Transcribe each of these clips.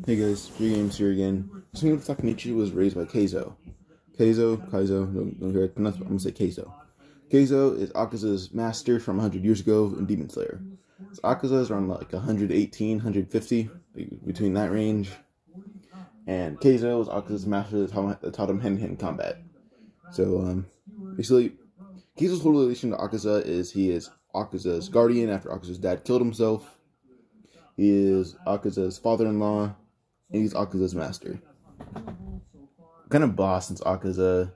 Hey guys, 3Games here again. Swing of Takemichi was raised by Keizo. Keizo, don't hear it, I'm gonna say Keizo. Keizo is Akaza's master from 100 years ago in Demon Slayer. So Akaza is around like 118, 150, between that range. And Keizo is Akaza's master that taught him hand-to-hand combat. So, basically, Keizo's whole relation to Akaza is he is Akaza's guardian after Akaza's dad killed himself. He is Akaza's father-in-law, and he's Akaza's master. Kind of boss since Akaza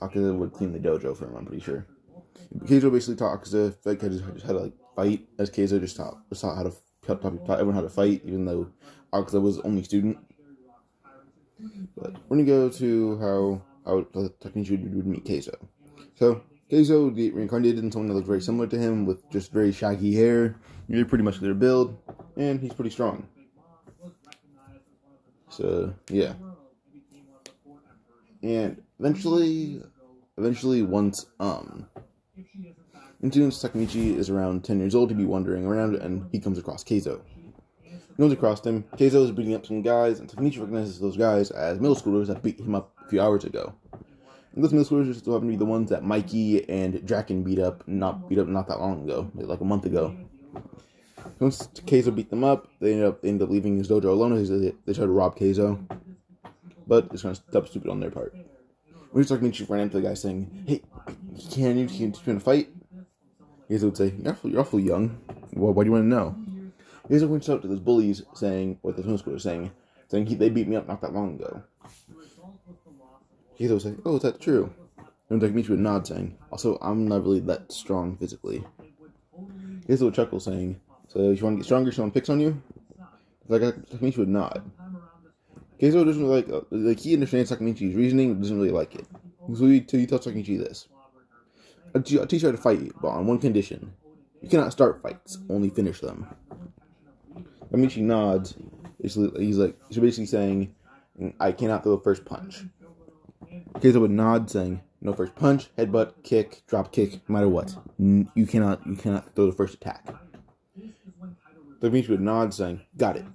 would clean the dojo for him, I'm pretty sure. Keizo basically taught Akaza how to fight, as Keizo just taught everyone how to fight, even though Akaza was the only student. But we're gonna go to how Takemichi would meet Keizo. So Keizo would get reincarnated in someone that looked very similar to him, with just very shaggy hair, pretty much their build, and he's pretty strong. So yeah, and eventually once Takemichi is around 10 years old, he'd be wandering around and he comes across Keizo. He comes across him. Keizo is beating up some guys, and Takemichi recognizes those guys as middle schoolers that beat him up a few hours ago. And those middle schoolers still happen to be the ones that Mikey and Draken beat up not that long ago, like a month ago. Once Keizo beat them up, they end up leaving his dojo alone as they try to rob Keizo. But it's kind of stupid on their part. When he's talking to ran into the guy saying, "Hey, can you teach me to fight?" Keizo would say, "You're awfully young. Well, why do you want to know?" Keizo points out to those bullies saying, what the middle schoolers saying they beat me up not that long ago. Keizo would say, "Oh, is that true?" And Takemichi would nod, saying, "Also, I'm not really that strong physically." Keizo would chuckle, saying, "So if you want to get stronger, someone picks on you?" Takemichi would nod. Keizo doesn't really he understands Takemichi's reasoning, but doesn't really like it. So he tells Takemichi this: I'll teach you how to fight, but on one condition. You cannot start fights, only finish them." Takemichi nods. He's basically saying, "I cannot throw the first punch." Keizo would nod, saying, "No first punch, headbutt, kick, drop kick, no matter what. You cannot throw the first attack." Takemichi would nod, saying, "Got it."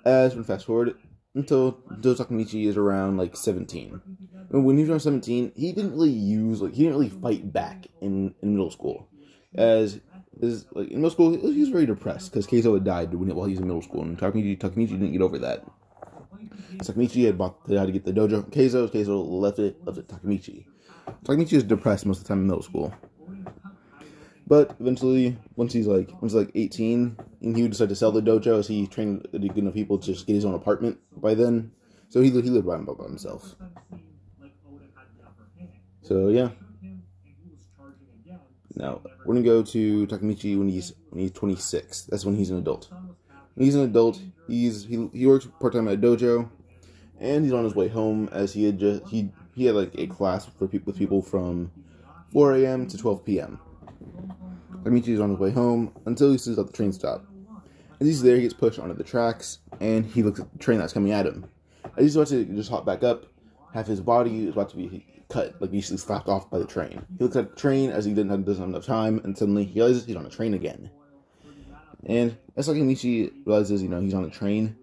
As we fast forward until Takemichi is around like 17. When he was around 17, he didn't really fight back in middle school. In middle school, he was very depressed because Keizo had died while he was in middle school, and Takemichi didn't get over that. Takemichi had to get the dojo from Keizo left it to Takemichi. Takemichi is depressed most of the time in middle school. But eventually, once he's like 18, and he would decide to sell the dojo as he trained good enough people to just get his own apartment by then. So he lived by himself. So yeah. Now we're gonna go to Takemichi when he's 26. That's when he's an adult. When he's an adult, he works part time at a dojo, and he's on his way home as he had like a class with people from 4 a.m. to 12 p.m. Takemichi is on his way home until he sees at the train stop. As he's there, he gets pushed onto the tracks, and he looks at the train that's coming at him. As he's about to just hop back up, half his body is about to be cut, basically slapped off by the train. He looks at the train as he doesn't have enough time, and suddenly he realizes he's on a train again. And as Takemichi realizes, he's on a train,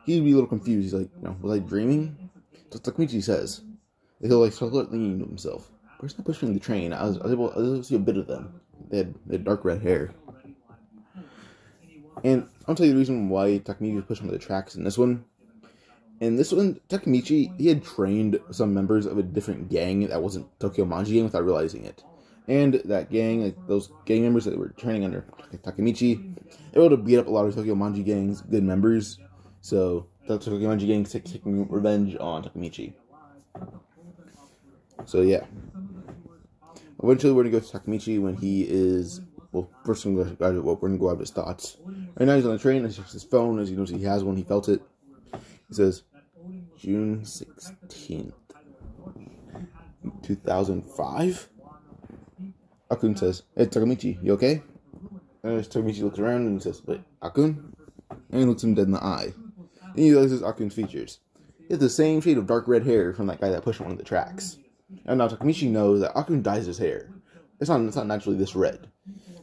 he'd be a little confused. He's like, was I dreaming? So Takemichi says, he'll start thinking to himself, "Where's that pushing the train? I was able to see a bit of them. They had dark red hair." And I'll tell you the reason why Takemichi was pushed onto the tracks in this one. In this one, Takemichi, he had trained some members of a different gang that wasn't Tokyo Manji gang without realizing it. And that gang, those gang members that were training under Takemichi, they were able to beat up a lot of Tokyo Manji gang's good members. So the Tokyo Manji gang is taking revenge on Takemichi. So yeah. Eventually, we're going to go to Takemichi when he is... Well, first we're going to go out his thoughts. Right now, he's on the train, and he checks his phone. As he knows he has one, he felt it. He says, June 16th, 2005? Akun says, "Hey, Takemichi, you okay?" And Takemichi looks around and he says, "Wait, Akun?" And he looks him dead in the eye. And he realizes Akun's features. He has the same shade of dark red hair from that guy that pushed him on the tracks. And now Takemichi knows that Akun dyes his hair. It's not naturally this red.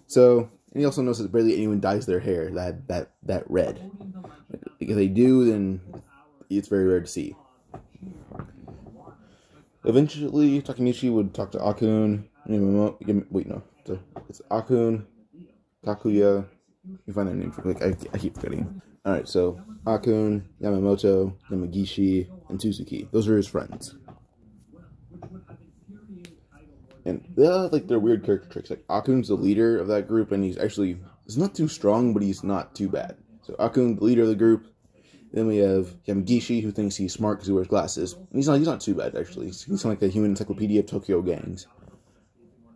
So And he also knows that barely anyone dyes their hair that red. If they do, then it's very rare to see. Eventually, Takemichi would talk to Akun. It's Akun, Takuya. You find their names. I keep forgetting. Alright, so Akun, Yamamoto, Yamagishi, and Tsuzuki. Those are his friends. And they all have, like, their weird character tricks. Like, Akun's the leader of that group, and he's not too strong, but he's not too bad. So Akun, the leader of the group. Then we have Yamagishi, who thinks he's smart because he wears glasses. And he's not too bad, actually. He's kind of like the human encyclopedia of Tokyo gangs.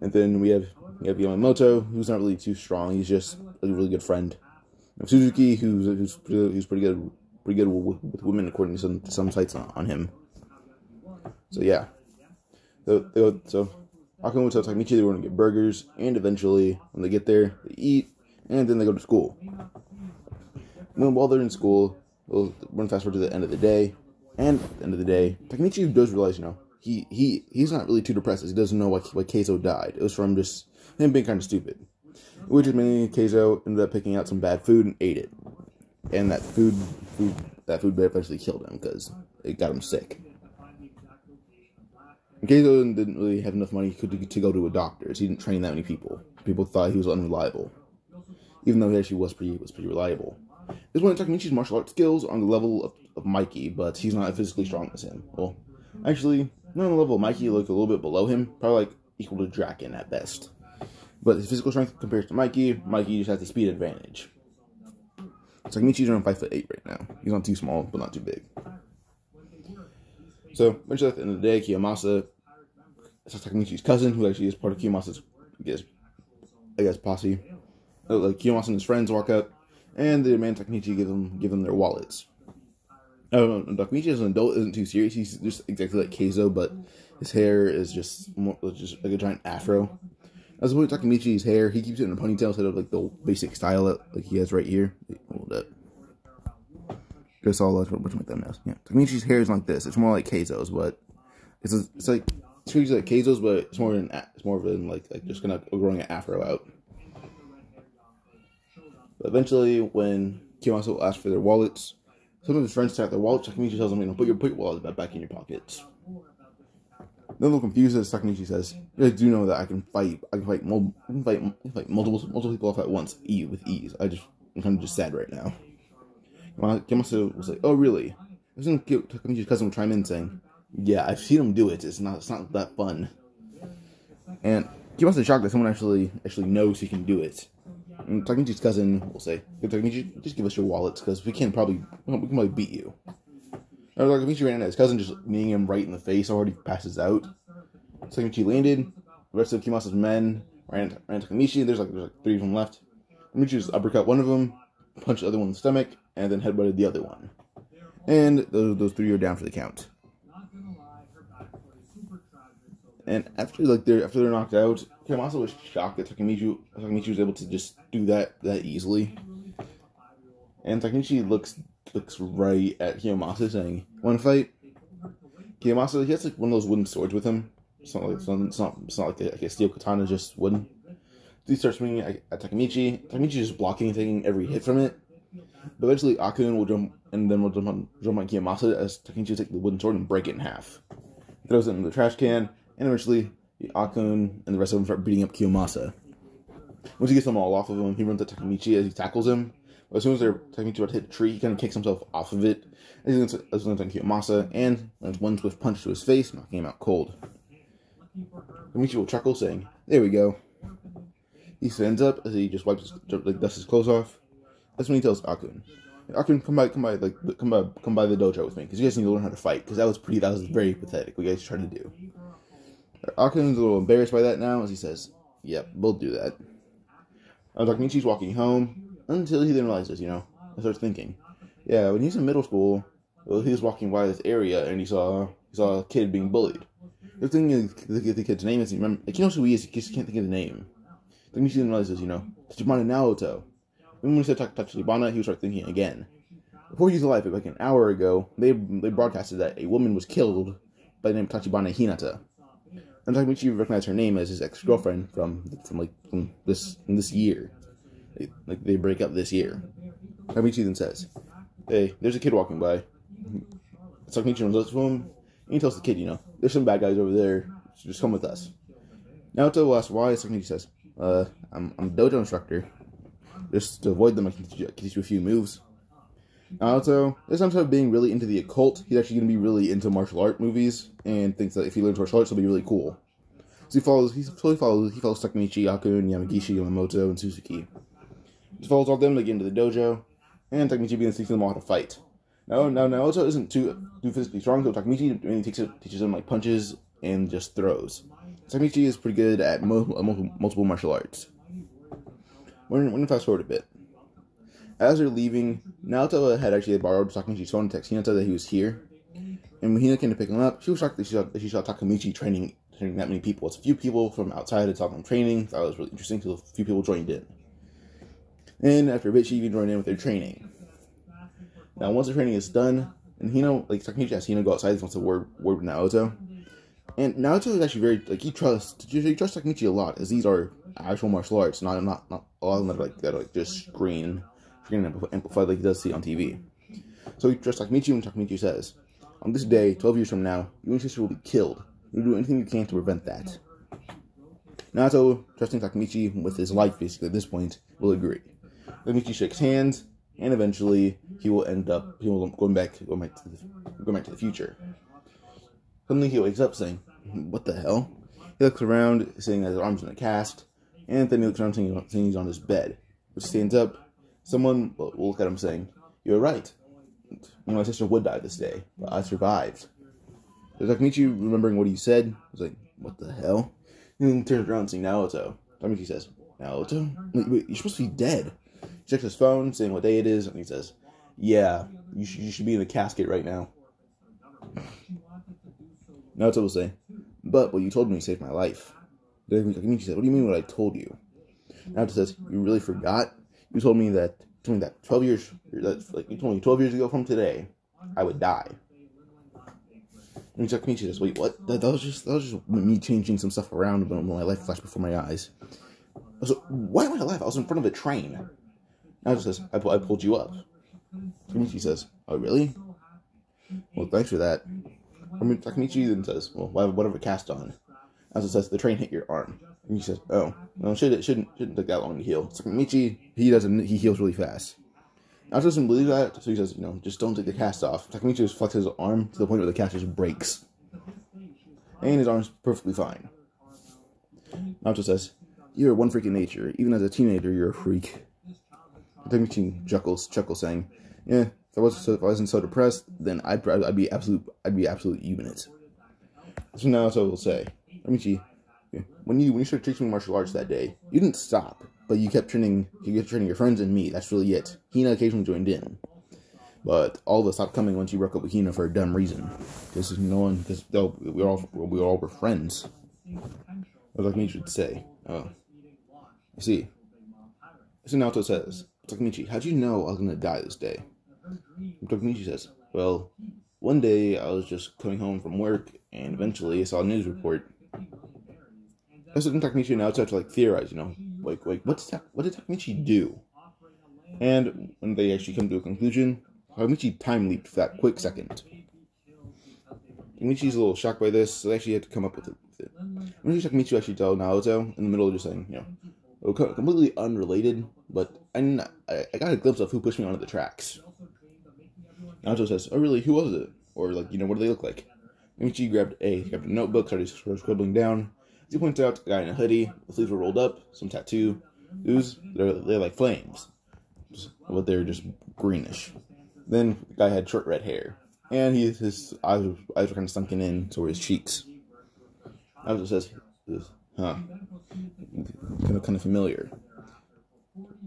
And then we have Yamamoto, who's not really too strong. He's just a really good friend. And Suzuki, who's pretty good with women, according to some sites on him. So yeah. So Akun would tell Takemichi they want to get burgers, and eventually, when they get there, they eat, and then they go to school. And then while they're in school, we'll run fast forward to the end of the day, and at the end of the day, Takemichi does realize, he's not really too depressed. He doesn't know why Keizo died. It was from just him being kind of stupid. Which is mainly Keizo ended up picking out some bad food and ate it. And that food eventually killed him because it got him sick. And Keizo didn't really have enough money to go to a doctor, so he didn't train that many people. People thought he was unreliable, even though he actually was pretty reliable. This one of Takemichi's martial arts skills are on the level of Mikey, but he's not as physically strong as him. Well, actually, not on the level of Mikey, like a little bit below him, probably like equal to Draken at best. But his physical strength compared to Mikey just has the speed advantage. Takemichi's around 5'8" right now. He's not too small, but not too big. So, eventually at the end of the day, Kiyomasa is Takemichi's cousin, who actually is part of Kiyomasa's, I guess posse. Like, Kiyomasa and his friends walk up, and they demand Takemichi give them their wallets. Takemichi as an adult isn't too serious. He's just exactly like Keizo, but his hair is just like a giant afro. As opposed to Takemichi's hair, he keeps it in a ponytail instead of like the basic style that like he has right here. Hold up. Just all that's what make that mess. Yeah, Takemichi's hair is like this. It's more like Keizo's, but it's like Keizo's, but it's more of like just kind of growing an afro out. But eventually, when Kiyomasa will ask for their wallets, some of his friends take their wallets. Takemichi tells them, put your wallet back in your pockets. They're a little confused as Takemichi says, I do know that I can fight multiple people off at once with ease. I'm kind of just sad right now. Kiyomasa was like, oh really? Takemichi's cousin would chime in saying, yeah, I've seen him do it. It's not that fun. And Kiyomasa is shocked that someone actually knows he can do it. And Takemichi's cousin will say, Takemichi, just give us your wallets, because we can probably beat you. Takemichi ran at his cousin, just meeting him right in the face, already passes out. Takemichi landed, the rest of Kiyomasa's men ran at Takemichi, there's like 3 of them left. Takemichi just uppercut one of them, punched the other one in the stomach, and then headbutted the other one. And those 3 are down for the count. And after they're knocked out, Kiyomasa was shocked that Takemichi was able to just do that easily. And Takemichi looks right at Kiyomasa, saying, "Want to fight?" Kiyomasa, he has like one of those wooden swords with him. It's not like a steel katana, just wooden. So he starts swinging at Takemichi. Takemichi is just blocking, taking every hit from it. But eventually, Akun will jump on Kiyomasa as Takemichi takes the wooden sword and break it in half. He throws it in the trash can. And eventually, Akun and the rest of them start beating up Kiyomasa. Once he gets them all off of him, he runs at Takemichi as he tackles him. But as soon as Takemichi about to hit a tree, he kind of kicks himself off of it. And he's going to Kiyomasa, and lands one swift punch to his face, knocking him out cold. Takemichi will chuckle, saying, "There we go." He stands up as he just dusts his clothes off. That's when he tells Akun, "Akun, come by the dojo with me, because you guys need to learn how to fight, because that was very pathetic what you guys tried to do." Akun's a little embarrassed by that now, as he says, "Yep, we'll do that." Takemichi's walking home, until he then realizes, and starts thinking, yeah, when he was in middle school, he was walking by this area, and he saw a kid being bullied. The thing is, the kid's name is, he knows who he is, he just can't think of the name. Takemichi then realizes, Tachibana Naoto. And when he said Tachibana, he would start thinking again. Before he was alive, like an hour ago, they broadcasted that a woman was killed by the name Tachibana Hinata. And Takemichi recognized her name as his ex-girlfriend from this year. They break up this year. Takemichi then says, "Hey, there's a kid walking by." Takemichi runs up to him, and he tells the kid, there's some bad guys over there, so just come with us. Naoto asks why. Takemichi says, I'm a dojo instructor. Just to avoid them, I can teach you a few moves. Naoto, this time of being really into the occult, he's actually going to be really into martial art movies, and thinks that if he learns martial arts, it'll be really cool. So he follows Takemichi, Akun, Yamagishi, Yamamoto, and Suzuki. He follows all of them to get into the dojo, and Takemichi begins teaching them all how to fight. Now Naoto isn't too physically strong, so Takemichi mainly teaches him like punches and just throws. Takemichi is pretty good at multiple martial arts. We're going to fast forward a bit. As they're leaving, Naoto had actually borrowed Takemichi's phone to text Hinata that he was here. And when Hina came to pick him up, she was shocked that she saw Takemichi training that many people. It's a few people from outside that saw them training. That was really interesting, so a few people joined in. And after a bit, she even joined in with their training. Now, once the training is done, and Takemichi asks Hina to go outside, he wants to word with Naoto. And Naoto is actually very, he trusts Takemichi a lot, as these are actual martial arts, not a lot of them that are just screen amplified like he does see on TV. So he trusts Takemichi when Takemichi says, on this day, 12 years from now, you and your sister will be killed. You'll do anything you can to prevent that. Naoto, trusting Takemichi with his life basically at this point, will agree. Takemichi shakes hands, and eventually he will going back to the future. Suddenly he wakes up saying, what the hell? He looks around, seeing that his arm's in a cast, and then he looks around seeing he's on his bed. Which stands up, someone will look at him saying, you're right. My sister would die this day, but I survived. There's Takemichi remembering what he said. He's like, what the hell? And then he turns around saying Naoto. Takemichi says, Naoto? Wait, you're supposed to be dead. He checks his phone, saying what day it is, and he says, yeah, you should be in the casket right now. Naoto will say, but what you told me saved my life. Takemichi says, what do you mean what I told you? Naoto says, you really forgot? You told me that 12 years, you told me 12 years ago from today, I would die. And Takemichi says, wait, what? That was just me changing some stuff around when my life flashed before my eyes. So, why am I alive? I was in front of a train. Naoto says, I pulled you up. Takemichi says, oh, really? Well, thanks for that. Takemichi then says, well, what have a cast on? Naoto says, the train hit your arm. And he says, oh, well, it shouldn't take that long to heal. Takemichi, he heals really fast. Naoto doesn't believe that, so he says, just don't take the cast off. Takemichi just flexes his arm to the point where the cast just breaks. And his arm's perfectly fine. Naoto says, you're one freak in nature. Even as a teenager, you're a freak. Takemichi chuckles, saying, yeah, if I wasn't so depressed, then I'd be absolute unit. So Naoto will say, Takemichi, when you started teaching martial arts that day, you didn't stop, but you kept training your friends and me. That's really it. Hina occasionally joined in, but all of us stopped coming once you broke up with Hina for a dumb reason. Because we all were friends. Like Takemichi would say, oh, I see. So Naoto says, Takemichi, how'd you know I was gonna die this day? Takemichi says, well, one day I was just coming home from work, and eventually I saw a news report. So then Takemichi and Naoto have to theorize, what did Takemichi do? And when they actually come to a conclusion, Takemichi time leaped for that quick second. Takemichi's a little shocked by this, so they actually had to come up with it. When Takemichi actually tell Naoto in the middle of just saying, completely unrelated, but I got a glimpse of who pushed me onto the tracks. Naoto says, oh really, who was it? Or what do they look like? Takemichi grabbed a notebook, started scribbling down. As he points out, a guy in a hoodie, the sleeves were rolled up, some tattoos, they're like flames, but they're just greenish. Then the guy had short red hair, and his eyes were kind of sunken in, so were his cheeks. Naoto says, huh, kind of familiar.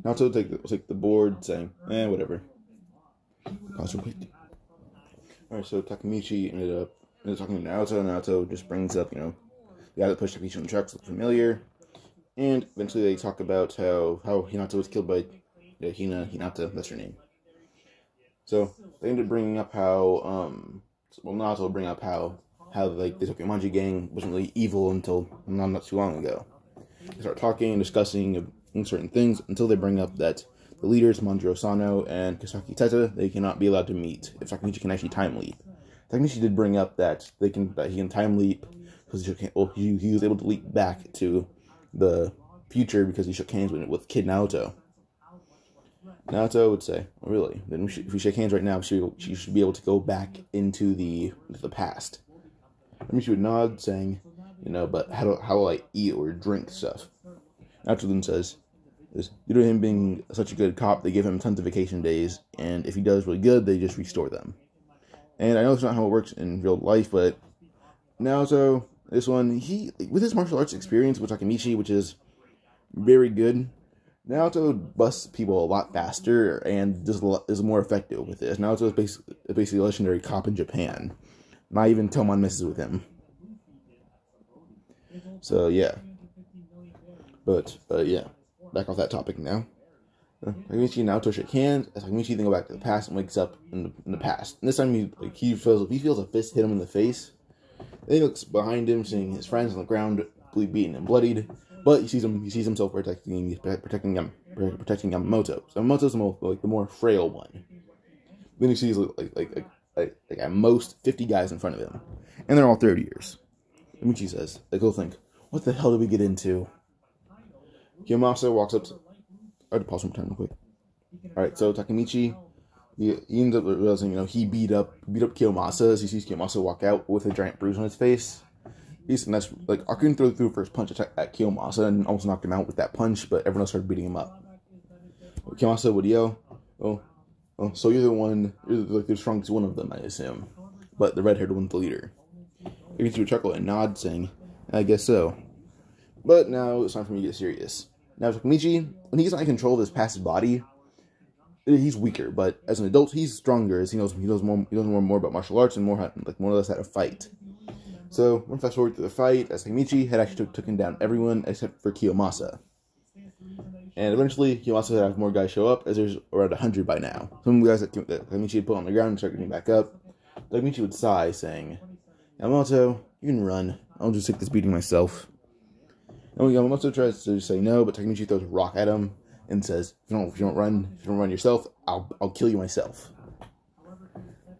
Naoto take the board, saying, whatever. Pause real quick. Alright, so Takemichi ended up talking to Naoto. Naoto just brings up, the guy that pushed Takemichi on the trucks looked familiar. And eventually they talk about how Hinata was killed by Hinata, that's her name. So they ended up bringing up how, Naoto will bring up how the Tokimanji gang wasn't really evil until not too long ago. They start talking and discussing certain things until they bring up that the leaders, Manjiro Sano and Kisaki Teta, they cannot be allowed to meet if Takemichi can actually time leap. Takemichi did bring up that he can time leap because he was able to leap back to the future because he shook hands with Kid Naoto. Naoto would say, oh, really? Then if we shake hands right now, she should be able to go back into the past. Takemichi would nod, saying, but how will I eat or drink stuff? Naoto then says, due to him being such a good cop, they give him tons of vacation days, and if he does really good, they just restore them. And I know it's not how it works in real life, but Naoto, this one, with his martial arts experience with Takemichi, which is very good, Naoto busts people a lot faster and is more effective with this. Naoto is basically a legendary cop in Japan. Not even Tomon messes with him. So, yeah. But yeah. Back off that topic now. Takemichi and Naoto shake hands as Takemichi then go back to the past and wakes up in the past. And this time he feels a fist hit him in the face. Then he looks behind him, seeing his friends on the ground, beaten and bloodied. But he sees himself protecting Yamamoto. So Yamamoto's the more frail one. Then he sees like at most 50 guys in front of him, and they're all 30 years. Takemichi says, he'll think, what the hell did we get into? Kiyomasa walks up to... I had to pause one time real quick. Alright, so Takemichi, he ends up realizing, he beat up Kiyomasa as he sees Kiyomasa walk out with a giant bruise on his face. And that's, Akun threw the first punch at Kiyomasa and almost knocked him out with that punch, but everyone else started beating him up. Kiyomasa would yell, oh, so you're the strongest one of them, I assume. But the red-haired one's the leader. Takemichi would chuckle and nod, saying, I guess so. But now it's time for me to get serious. Now Takemichi, when he's not in control of his past body, he's weaker. But as an adult, he's stronger as he knows more about martial arts and more or less how to fight. So we're fast forward to the fight as Takemichi had actually taken down everyone except for Kiyomasa. And eventually, Kiyomasa would have more guys show up, as there's around 100 by now. Some guys that Takemichi had put on the ground and start getting back up. Takemichi would sigh, saying, Yamamoto, you can run. I'll just take this beating myself. And Yamamoto tries to say no, but Takemichi throws a rock at him and says, if you don't run yourself, I'll kill you myself.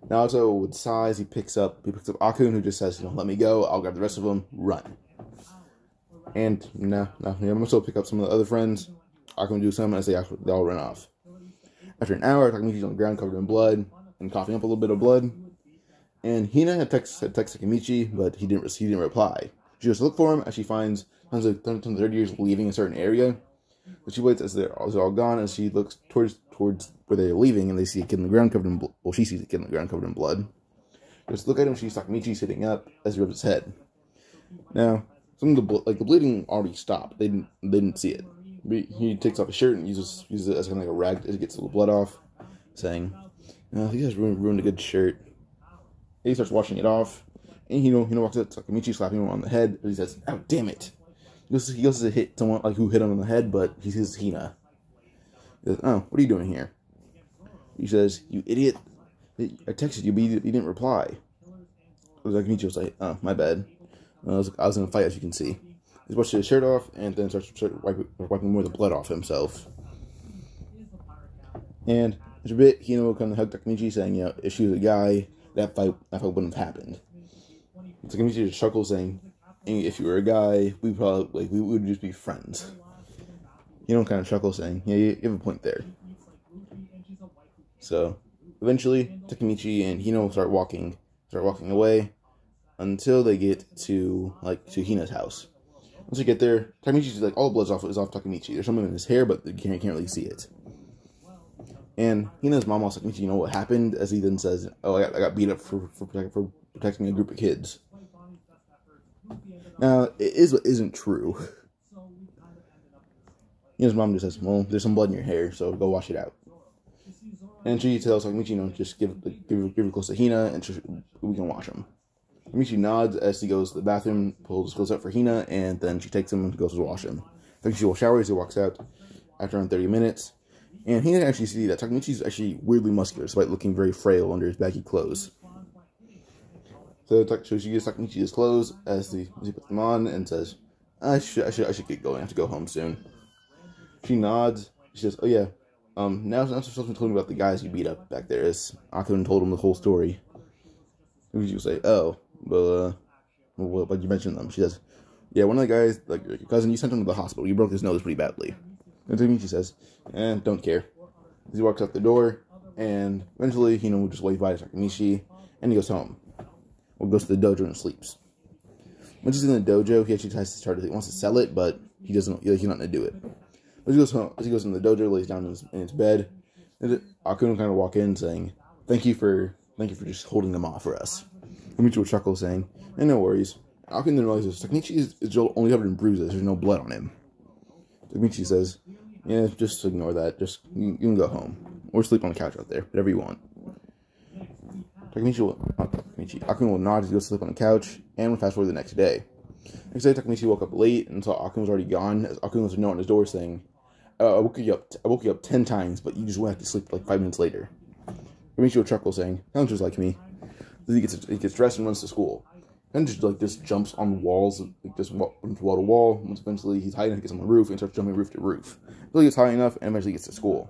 Naoto would sigh as he picks up Akun, who just says, let me go, I'll grab the rest of them, run. And now Yamamoto will pick up some of the other friends. Akun would do some as they all run off. After an hour, Takemichi's on the ground covered in blood and coughing up a little bit of blood. And Hina had texted Takemichi, but he didn't reply. She just looked for him as she finds tons of 30 years leaving a certain area. But she waits as they're all gone, as she looks towards where they're leaving, and they see a kid in the ground covered in blood. Well, she sees a kid in the ground covered in blood. Just look at him, she sees Takemichi sitting up as he rubs his head. Now, some of the bleeding already stopped. They didn't see it. He takes off his shirt and uses it as kind of like a rag as he gets the blood off, saying, "You guys ruined a good shirt." And he starts washing it off, and he walks up to Takemichi, slapping him on the head, and he says, "Oh, damn it!" He goes to hit someone who hit him on the head, but he sees Hina. He says, "Oh, what are you doing here?" He says, "You idiot! I texted you, but you didn't reply." Takemichi was like, "Oh, my bad. I was in a fight, as you can see." He washes his shirt off, and then starts wiping more of the blood off himself. And after a bit, Hina will come and hug Takemichi, saying, if she was a guy, that fight wouldn't have happened. Takemichi just chuckles, saying, if you were a guy, we would just be friends. Hina kind of chuckles, saying, yeah, you have a point there. So, eventually, Takemichi and Hina will start walking away until they get to Hina's house. Once you get there, Takemichi's all the blood's off Takemichi. There's something in his hair, but you can't really see it. And Hina's mom asks Takemichi, what happened? As he then says, "Oh, I got beat up for protecting a group of kids." Now, it is what isn't true. Hina's mom just says, "Well, there's some blood in your hair, so go wash it out." And she tells Takemichi, just give it close to Hina, and we can wash them. Takemichi nods as he goes to the bathroom, pulls his clothes out for Hina, and then she takes him and goes to wash him. Takemichi will shower as he walks out after around 30 minutes. And Hina actually sees that Takemichi's actually weirdly muscular, despite looking very frail under his baggy clothes. So she gives Takemichi his clothes as he puts them on and says, I should get going. I have to go home soon. She nods. She says, "Oh yeah. Now something told me about the guys you beat up back there." As Akun told him the whole story. Takemichi will say, "Oh, well, you mentioned them." She says, "Yeah, one of the guys, like your cousin, you sent him to the hospital. You broke his nose pretty badly." And Takemichi says, "Don't care." As he walks out the door, and eventually, we'll just wave bye to Takemichi, and he goes home. Or goes to the dojo and sleeps. Once he's in the dojo, he actually tries to start it. He wants to sell it, but he doesn't. He's not going to do it. But he goes home. As he goes in the dojo, lays down in his bed, and Akun will kind of walk in, saying, "Thank you for just holding them off for us." Takemichi will chuckle, saying, "No worries." Akun then realizes Takemichi is only covered in bruises. There's no blood on him. Takemichi says, "Yeah, just ignore that. Just you can go home or sleep on the couch out there, whatever you want." Akun will nod as he goes to sleep on the couch, and we'll fast forward the next day. Next day, Takemichi woke up late and saw Akun was already gone, as Akun left a note on his door saying, I woke you up 10 times, but you just went back to sleep like 5 minutes later. Takemichi will chuckle, saying, "Sounds just like me." Then he gets dressed and runs to school. Then just jumps on walls, just wall to wall. Once eventually he's high enough, he gets on the roof and starts jumping roof to roof. Until he gets high enough and eventually gets to school.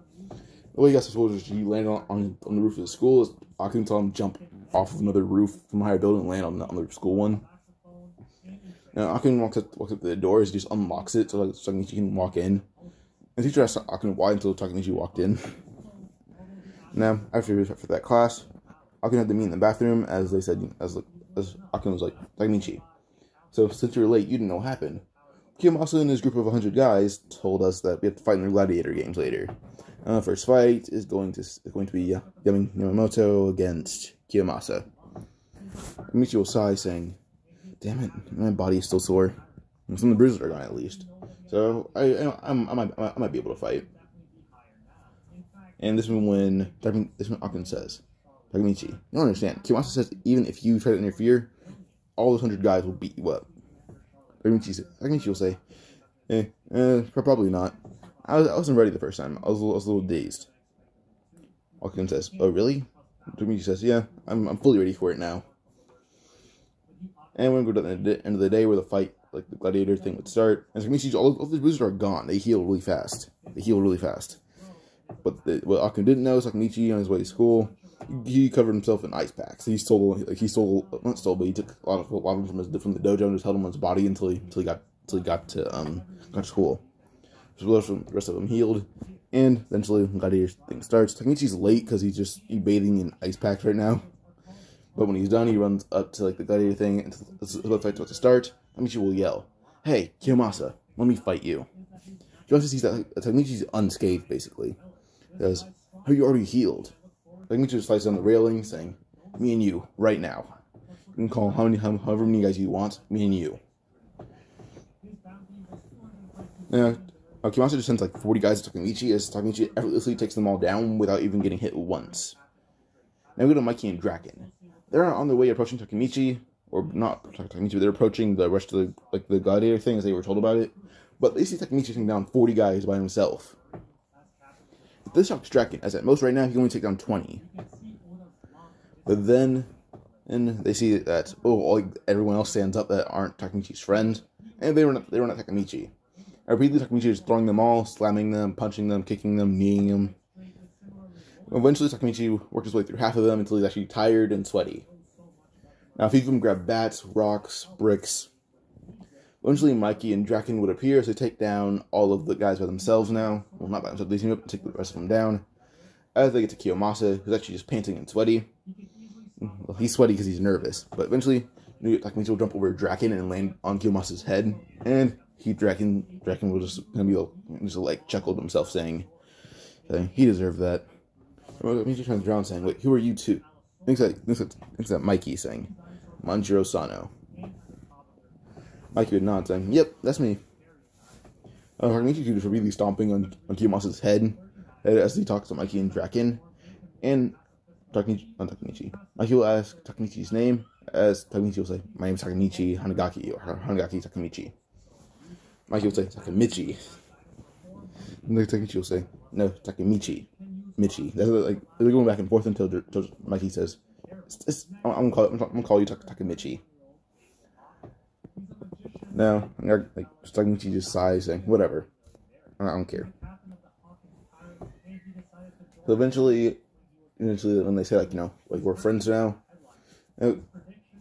The way he gets to school is he landed on the roof of the school. Akun saw him jump off of another roof from a higher building and land on the school one. Now Akun walks up to the door. He just unlocks it so Takemichi can walk in. And the teacher asked Akun why until Takemichi walked in. Now after that class, Akun had to meet in the bathroom as they said as Akun was like, "Takemichi, so since you were late, you didn't know what happened. Kiyomasa and his group of 100 guys told us that we have to fight in the gladiator games later. The first fight is going to be Yamamoto against Kiyomasa." Takemichi will sigh, saying, "Damn it, my body is still sore. Some of the bruises are gone at least. So I might be able to fight." And this is when Akun says, "Takemichi, you don't understand. Kiyomasa says even if you try to interfere, all those 100 guys will beat you up." Takemichi will say, probably not. I wasn't ready the first time. I was a little dazed." Akun says, "Oh, really?" Takemichi says, "Yeah, I'm fully ready for it now." And we're going to go to the end of the day where the fight, like the gladiator thing, would start. And Takemichi's all the bruises are gone. They heal really fast. But what Akun didn't know is Takemichi on his way to school, he covered himself in ice packs. He took a lot of them from the dojo and just held them on his body until he got to school. So the rest of them healed, and eventually the gladiator thing starts. Takemichi's late because he's bathing in ice packs right now. But when he's done, he runs up to the gladiator thing, and the fight's about to start. Takemichi will yell, "Hey, Kiyomasa, let me fight you." Kiyomasa sees that Takemichi's unscathed, basically. He says, "Have you already healed?" Takemichi just slides down the railing, saying, "Me and you, right now. You can call however many guys you want, me and you." Now, Kiyomasa just sends 40 guys to Takemichi, as Takemichi effortlessly takes them all down without even getting hit once. Now we go to Mikey and Draken. They're on their way approaching Takemichi, or not Takemichi, but they're approaching the rest of the gladiator thing as they were told about it. But they see Takemichi taking down 40 guys by himself. This shocks Draken, as at most right now he can only take down 20. But then they see that everyone else stands up that aren't Takemichi's friends, and they were not Takemichi. Repeatedly, Takemichi is throwing them all, slamming them, punching them, kicking them, kneeing them. Eventually, Takemichi worked his way through half of them until he's actually tired and sweaty. Now, a few of them grab bats, rocks, bricks. Eventually, Mikey and Draken would appear as they take down all of the guys by themselves now. Well, not by themselves, they team up and take the rest of them down. As they get to Kiyomasa, who's actually just panting and sweaty. Well, he's sweaty because he's nervous. But eventually, Takemichi will jump over Draken and land on Kiyomasa's head. And Draken will just chuckle to himself, saying he deserved that. Takemichi turns around, saying, "Wait, who are you two?" Thinks that Mikey, saying, "Manjiro Sano." Mikey would nod, saying, "Yep, that's me." Takemichi is really stomping on Kiyomasa's head as he talks to Mikey and Draken. And Takemichi. Mikey will ask Takemichi's name, as Takemichi will say, "My name is Takemichi Hanagaki," or Hanagaki Takemichi. Mikey will say, "Takemichi." And Takemichi will say, "No, Takemichi. Michi." They're going back and forth until Mikey says, I'm gonna call you Takemichi." Now, Takemichi just sighs, saying, "Whatever. I don't care. So eventually when they say, like, you know, like, we're friends now,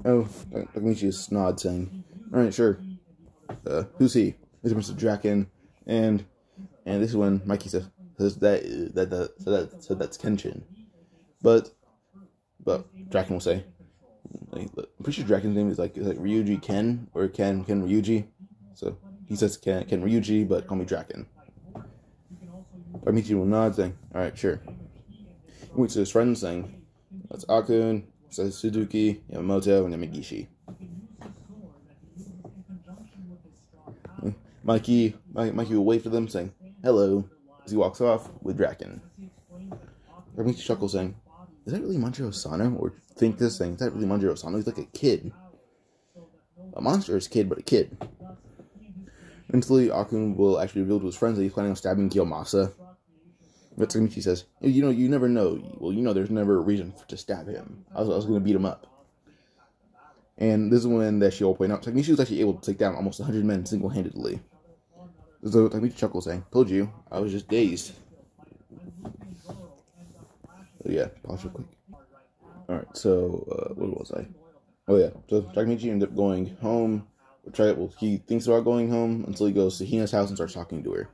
Takemichi just nods, saying, alright, sure. Who's he? This is Mr. Draken, and this is when Mikey says that's Kenshin. But Draken will say, like, I'm pretty sure Draken's name is like Ryuji Ken, or Ken Ryuji. So he says Ken Ryuji, but call me Draken. Takemichi will nod, saying, alright, sure. He went to his friends, saying, that's Akun, says Suzuki, Yamamoto, and Yamagishi. Mikey will wait for them, saying, hello, as he walks off with Draken. Takemichi chuckles, saying, is that really Manjiro Sano? Or think this thing, is that really Manjiro Sano? He's like a kid. A monstrous kid, but a kid. Eventually, Akun will actually reveal to his friends that he's planning on stabbing Kiyomasa. But Takemichi says, you know, you never know. Well, you know, there's never a reason to stab him. I was going to beat him up. And this is when that she will point out, Takemichi was actually able to take down almost 100 men single-handedly. So Takemichi chuckles, saying, told you, I was just dazed. So yeah, pause real quick. Alright, so, where was I? Oh yeah, so Takemichi ended up going home. He thinks about going home until he goes to Hina's house and starts talking to her.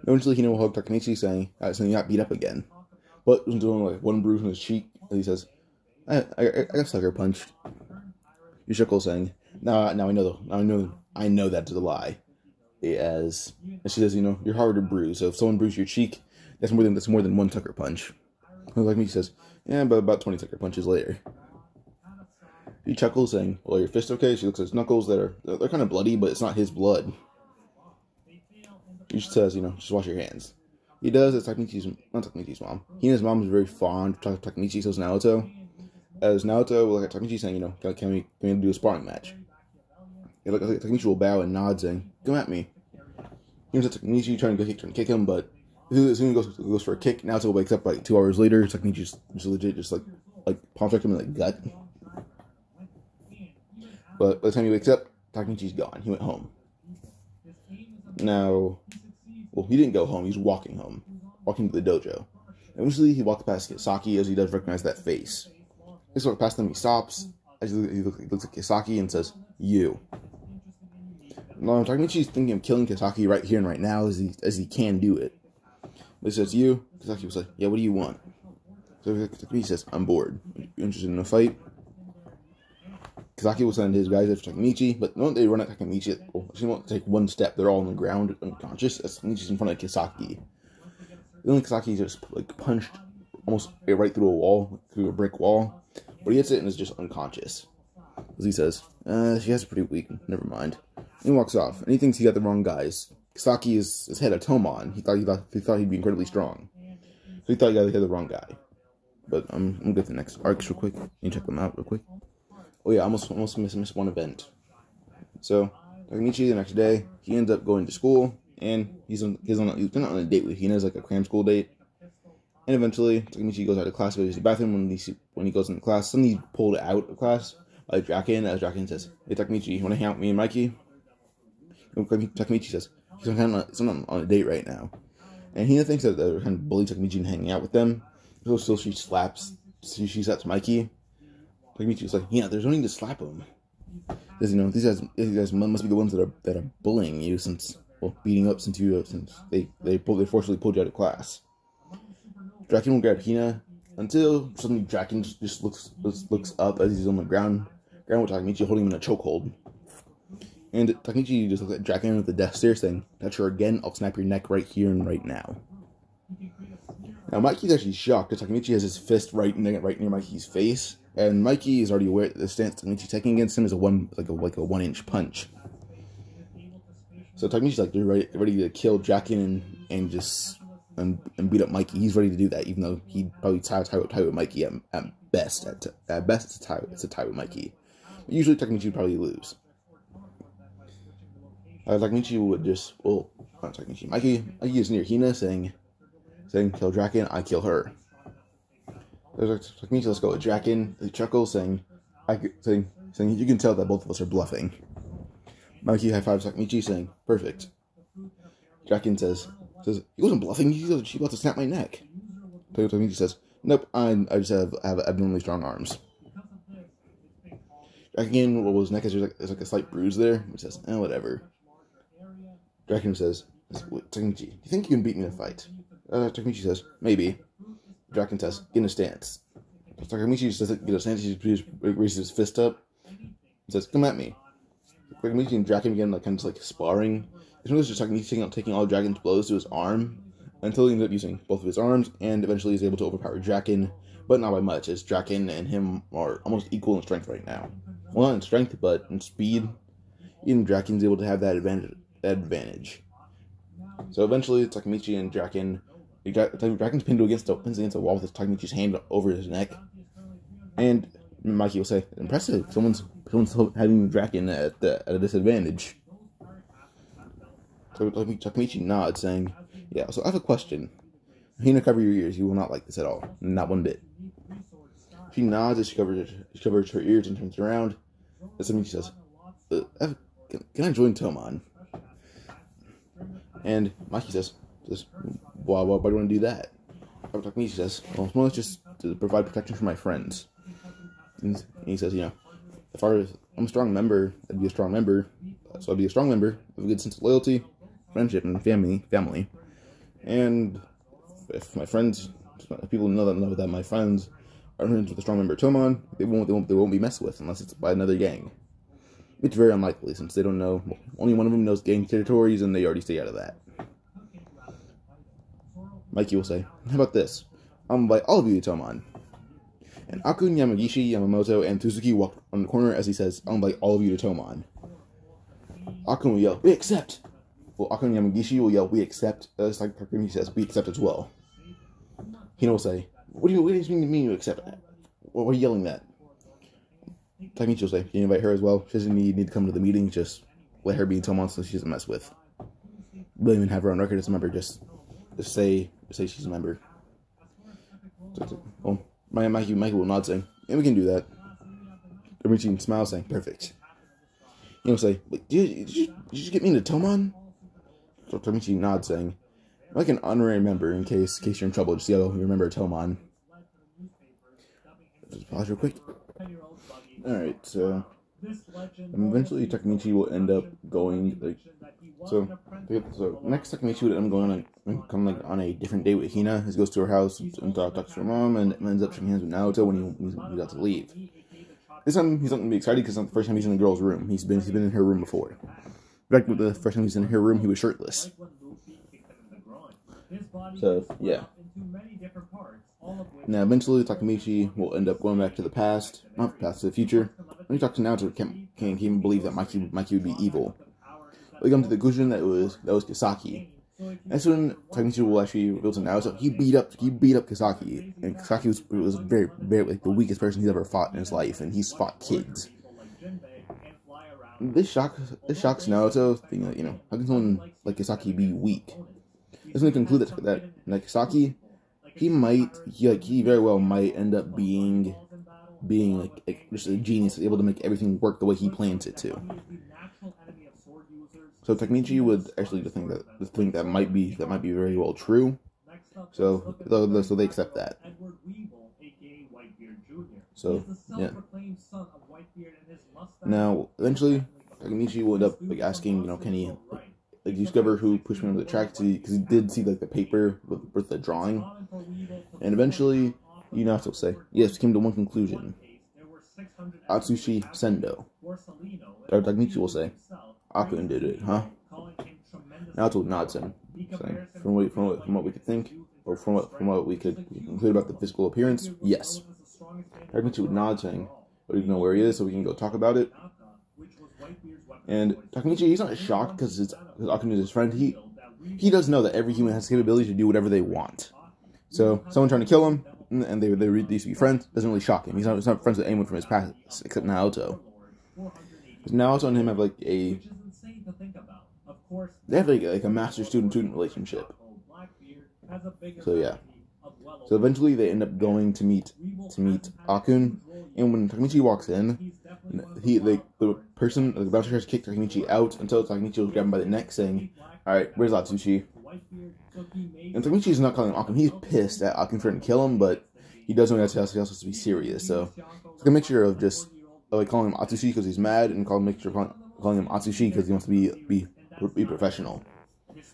Eventually, Hina will hug Takemichi, saying he got beat up again. But he's doing like one bruise on his cheek, and he says, I got sucker punched. He chuckles, saying, now I know that's a lie. And she says, you know, you're hard to bruise, so if someone bruises your cheek, that's more than one sucker punch. And Takemichi says, yeah, but about 20 sucker punches later. He chuckles, saying, well, your fist okay? She looks at his knuckles they're kind of bloody, but it's not his blood. He says, you know, just wash your hands. He does. It's not Takemichi's mom. Hina's mom is very fond of Takemichi, so is Naoto. As Naoto will look at Takemichi, saying, you know, can we do a sparring match? Takemichi will bow and nod, saying, come at me. He looks at Takemichi, trying to kick him, but as soon as he goes for a kick, Naoto wakes up like 2 hours later. Takemichi just legit palm checked him in the gut. But by the time he wakes up, Takemichi's gone. He went home. Now, well, he didn't go home. He was walking home. Walking to the dojo. Eventually, he walked past Kisaki as he does recognize that face. He walks past him, he stops. As he looks at Kisaki and says, you. Now, Takemichi's thinking of killing Kisaki right here and right now as he can do it. But he says, you. Kisaki was like, yeah, what do you want? So Takemichi says, I'm bored. You interested in a fight? Kisaki will send his guys after Takemichi, but the moment they run at Takemichi, she won't take one step. They're all on the ground, unconscious. As Takemichi's in front of Kisaki. Then Kisaki just like punched almost right through a wall, through a brick wall. But he hits it and is just unconscious. As he says, she has pretty weak. Never mind. And he walks off, and he thinks he got the wrong guys. Kisaki is head of Tomon. He thought he'd be incredibly strong. So he thought he had the wrong guy. But I'm gonna get to the next arcs real quick. You can check them out real quick. Oh yeah, I almost missed one event. So Takemichi the next day, he ends up going to school, and he's not on a date with Hina. It's like a cram school date. And eventually, Takemichi goes out of class, goes to the bathroom. When he goes into class, suddenly he's pulled out of class by Draken. As Draken says, "Hey Takemichi, you want to hang out with me and Mikey?" And Takemichi says, "He's on a date right now." And Hina thinks that they're kind of bullying Takemichi and hanging out with them. So she slaps Mikey. Takemichi's like, yeah, there's no need to slap him. Because, you know, these guys must be the ones that are bullying you beating up since they forcibly pulled you out of class. Draken will grab Hina until suddenly Draken just looks up as he's on the ground with Takemichi holding him in a chokehold. And Takemichi just looks at Draken with the death stare, saying, touch her again, I'll snap your neck right here and right now. Now Mikey's actually shocked because Takemichi has his fist right near Mikey's face. And Mikey is already aware that the stance Takemichi's taking against him is a 1-inch punch. So Takemichi's like ready to kill Draken and beat up Mikey. He's ready to do that, even though he'd probably tie with Mikey at best. At best, it's a tie with Mikey. But usually Takemichi would probably lose. Takemichi would just not Takemichi. Mikey is near Hina saying kill Draken, I kill her. Takemichi, let's go with Draken. He chuckles, saying, you can tell that both of us are bluffing. Mikey high fives Takemichi, saying, perfect. Draken says, he wasn't bluffing, he about to snap my neck. Takemichi says, nope, I just have abnormally strong arms. Draken rolls his neck as there's like a slight bruise there. He says, whatever. Draken says, Takemichi, do you think you can beat me in a fight? Takemichi says, maybe. Draken says, get in a stance. Takemichi just doesn't get a stance, he just raises his fist up. He says, come at me. Takemichi and Draken begin like kind of like sparring. It's really just Takemichi taking all Draken's blows to his arm until he ends up using both of his arms, and eventually he's able to overpower Draken, but not by much, as Draken and him are almost equal in strength right now. Well, not in strength, but in speed. Even Draken's able to have that advantage. So eventually, Takemichi and Draken's pinned against the wall with Takemichi's hand over his neck. And Mikey will say, impressive, someone's having Draken at a disadvantage. So Takemichi nods, saying, yeah, so I have a question. Hina, cover your ears, you will not like this at all. Not one bit. She nods as she covers her ears and turns around. And Takemichi says, can I join Tomon? And Mikey says, why do you want to do that? Takemichi says, well, it's just to provide protection for my friends. And he says, if I'm a strong member, I'd be a strong member. So I'd be a strong member with a good sense of loyalty, friendship, and family. And if my friends, if people know that my friends are friends with a strong member of Tomon, they won't be messed with unless it's by another gang. It's very unlikely since they don't know. Only one of them knows gang territories, and they already stay out of that. Mikey will say, how about this? I'll invite all of you to Tomon. And Akun, Yamagishi, Yamamoto, and Tsuzuki walk on the corner as he says, I'll invite all of you to Tomon. Akun will yell, we accept! Well, Akun and Yamagishi will yell, we accept. It's like Takemichi says, we accept as well. Hina will say, what do you mean you accept that? What are you yelling at? Takemichi will say, can you invite her as well? She doesn't need to come to the meeting, just let her be in Tomon so she doesn't mess with. Don't even have her on record as a member, just say she's a member. Well, Mikey will nod saying, yeah, we can do that. Takemichi smiles saying, perfect. Hina will say, wait, did you just get me into Tomon? So Takemichi nods saying, I'm like an honorary member in case you're in trouble, just so you remember Tomon. Just pause real quick. Alright, so eventually Takemichi will end up going so next Takemichi would end up going on a different date with Hina. He goes to her house and talks to her mom and ends up shaking hands with Naoto when he's about to leave. This time he's not gonna be excited because it's not the first time he's in the girl's room. He's been in her room before. In fact, the first time he was in her room, he was shirtless. So yeah. Now, eventually, Takemichi will end up going back to the past, not the past, to the future. When he talks to Naoto, can't even believe that Mikey would be evil. They come to the conclusion that was Kisaki. That's when Takemichi will actually reveal to Naoto he beat up Kisaki, and Kisaki was very like the weakest person he's ever fought in his life, and he's fought kids. This shocks Naoto, thinking that how can someone like Kisaki be weak? That's when they conclude that Kisaki. He very well might end up being like just a genius, able to make everything work the way he plans it to. So Takemichi would actually think that might be very well true. So they accept that. So yeah. Now eventually Takemichi will end up asking, can he discover who pushed me over the track, because he did see the paper with the drawing, and eventually Naoto will say, yes, we came to one conclusion. Atsushi Sendo. Or Takemichi will say, Akun did it, huh? Naoto nods him, saying, from what we could think, or from what we could conclude about the physical appearance, yes. Takemichi would nod, saying, we don't know where he is, so we can go talk about it. And Takemichi, he's not shocked because Akun is his friend. He does know that every human has the capability to do whatever they want. So someone trying to kill him, and they used to be friends, doesn't really shock him. He's not friends with anyone from his past except Naoto. Because Naoto and him have a master-student relationship. So yeah. So eventually they end up going to meet Akun, and when Takemichi walks in, the bouncer tries to kick Takemichi out until Takemichi was grabbed him by the neck, saying, Alright, where's Atsushi? And Takemichi's not calling him Akun. He's pissed at Akun for trying to kill him, but he does know he also has to be serious. So it's like a mixture of just like calling him Atsushi because he's mad, and calling him Atsushi because he wants to be professional.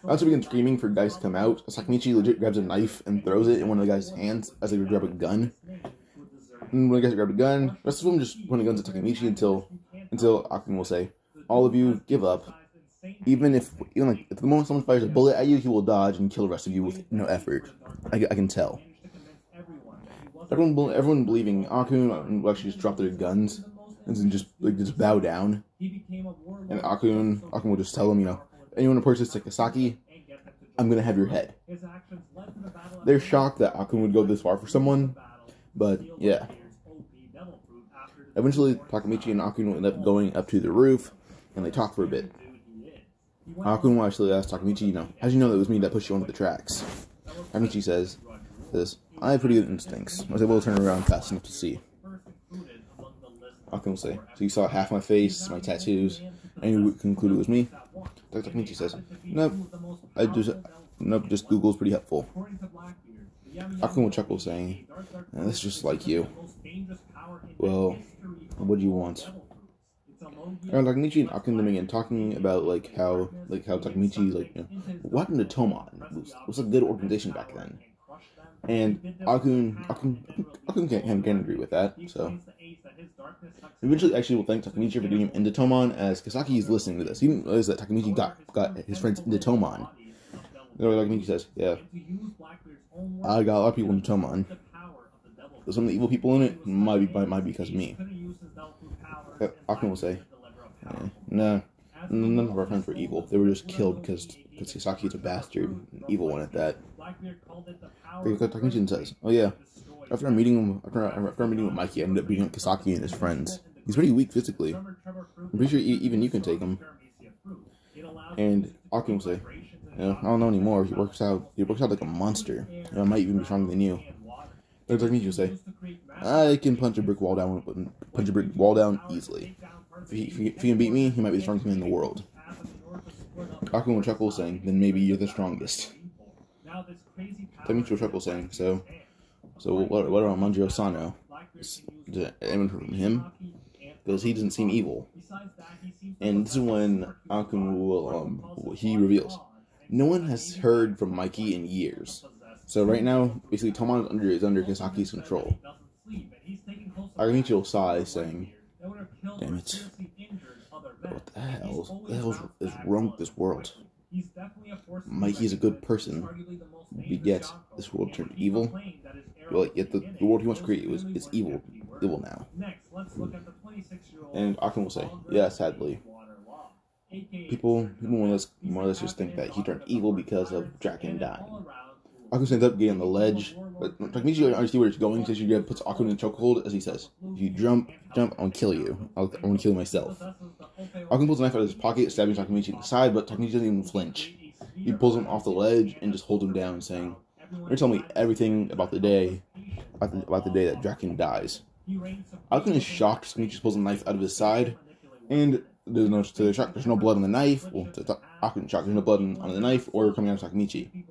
After we begin screaming for guys to come out, Takemichi legit grabs a knife and throws it in one of the guys' hands as they would grab a gun. And when the guys grab a gun, the rest of them just pointing guns at Takemichi until Akun will say, "All of you, give up. Even if the moment someone fires a bullet at you, he will dodge and kill the rest of you with no effort. I can tell." Everyone believing Akun will actually just drop their guns and just bow down. And Akun will just tell them, anyone who approaches Takasaki, I'm gonna have your head. They're shocked that Akun would go this far for someone, but yeah. Eventually, Takemichi and Akun will end up going up to the roof, and they talk for a bit. Akun will actually ask Takemichi, how'd you know that it was me that pushed you onto the tracks? Takemichi says, I have pretty good instincts. I was able to turn around fast enough to see. Akun will say, so you saw half my face, my tattoos, and you conclude it was me? Takemichi says, nope, just Google's pretty helpful. Akun will chuckle, saying, this is just like you. Well, what do you want? Takemichi and Akun begin talking about how Takemichi what happened to Toman? It was a good organization back then. And Akun can't agree with that, so eventually actually will thank Takemichi for getting him into Toman, as Kasaki is listening to this. He didn't realize that Takemichi got his friends into Toman. Takemichi says, yeah, I got a lot of people into Toman. Some of the evil people in it might be because of me. Akun will say, nah, none of our friends were evil. They were just killed because Sasaki's a bastard, an evil one at that. Takemichi says, oh yeah, after I'm meeting with Mikey, I ended up beating up Kasaki and his friends. He's pretty weak physically. I'm pretty sure even you can take him. And Akun will say, I don't know anymore. He works out like a monster. I might even be stronger than you. Takemichi will say, I can punch a brick wall down easily. If he can beat me, he might be the strongest man in the world. Akun will chuckle, saying, then maybe you're the strongest. Takemichi will chuckle, saying, so what about Manjiro Sano? Did anyone heard from him? Because he doesn't seem evil. And this is when Akun will he reveals, no one has heard from Mikey in years. So right now, basically, Toman is under Kasaki's control. Takemichi will sigh, saying, damn it. What the hell is wrong with this world? Mikey's a good person, yet this world turned evil. Yet the world he wants to create is evil now. And Akun will say, yeah, sadly. People more or less just think that he turned evil because of Draken dying. Akun ends up getting on the ledge, but Takemichi already see where it's going, so she puts Akun in a chokehold, as he says, if you jump, I'm gonna kill you. I'm gonna kill you myself. Akun pulls a knife out of his pocket, stabbing Takemichi in the side, but Takemichi doesn't even flinch. He pulls him off the ledge and just holds him down, saying, you're telling me everything about the day that Draken dies. Akun is shocked. Takemichi just pulls a knife out of his side, and there's no blood on the knife. Well, Akun shocked, there's no blood on the knife or coming out of Takemichi.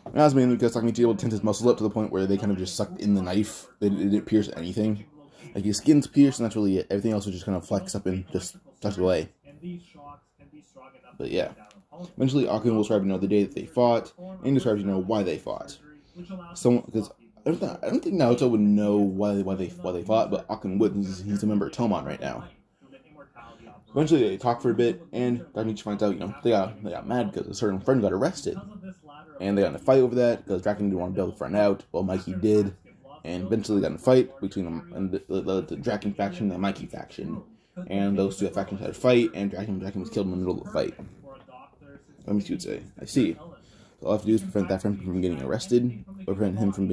And that's mainly because Takemichi able to tense his muscles up to the point where they kind of just sucked in the knife. They didn't pierce anything. His skin's pierced, and that's really it. Everything else will just kind of flex up and just tucked away. But yeah. Eventually, Akun will describe the day that they fought, and describes why they fought. Because I don't think Naoto would know why they fought, but Akun would. He's a member of Toman right now. Eventually, they talk for a bit, and Takemichi finds out they got mad because a certain friend got arrested. And they got in a fight over that, because Draken didn't want to bail the friend out, well, Mikey did. And eventually they got in a fight between them and the Draken faction and the Mikey faction. And those two factions had a fight, and Draken was killed in the middle of the fight. Let me see what you would say. I see. So all I have to do is prevent that friend from getting arrested, or prevent him from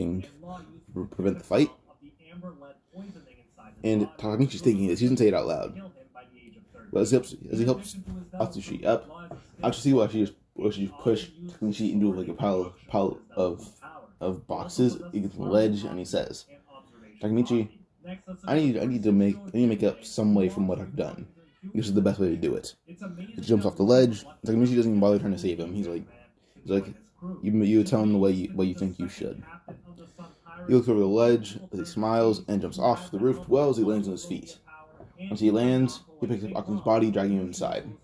prevent the fight. And Takemichi's thinking this, he doesn't say it out loud. But as he helps Atsushi up, Atsushi will actually just push Takemichi into a pile of boxes against the ledge, and he says, Takemichi, I need to make up some way from what I've done. This is the best way to do it. He jumps off the ledge. Takemichi doesn't even bother trying to save him. He's like, you tell him the way you think you should. He looks over the ledge as he smiles and jumps off the roof well as he lands on his feet. Once he lands, he picks up Aku's body, dragging him inside. And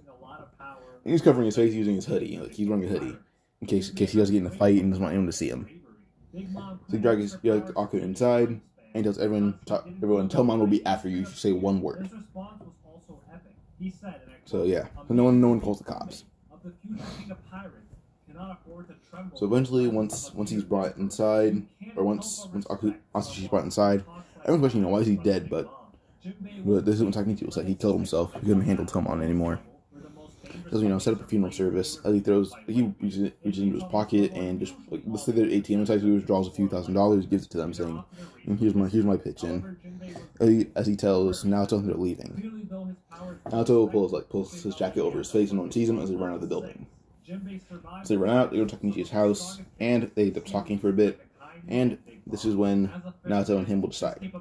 he's covering his face using his hoodie. Like, he's wearing a hoodie in case he doesn't get in a fight and doesn't want anyone to see him. So he drags Aku inside and tells everyone, Tomon will be after you if you say one word. So yeah, so no one calls the cops. So eventually, once he's brought inside, or once Asashi's brought inside, everyone's questioning, why is he dead? But this is what Takemichi will say. He killed himself. He couldn't handle Tomon anymore. So, set up a funeral service. As he reaches into his pocket and just, like, let's say they're ATM size, he withdraws a few $1,000s, gives it to them, saying, here's my pitch in. As he tells Naoto they're leaving. Naoto pulls his jacket over his face and no one sees him as they run out of the building. So they run out, they go to Takemichi's house, and they end up talking for a bit, and this is when Naoto and him will decide.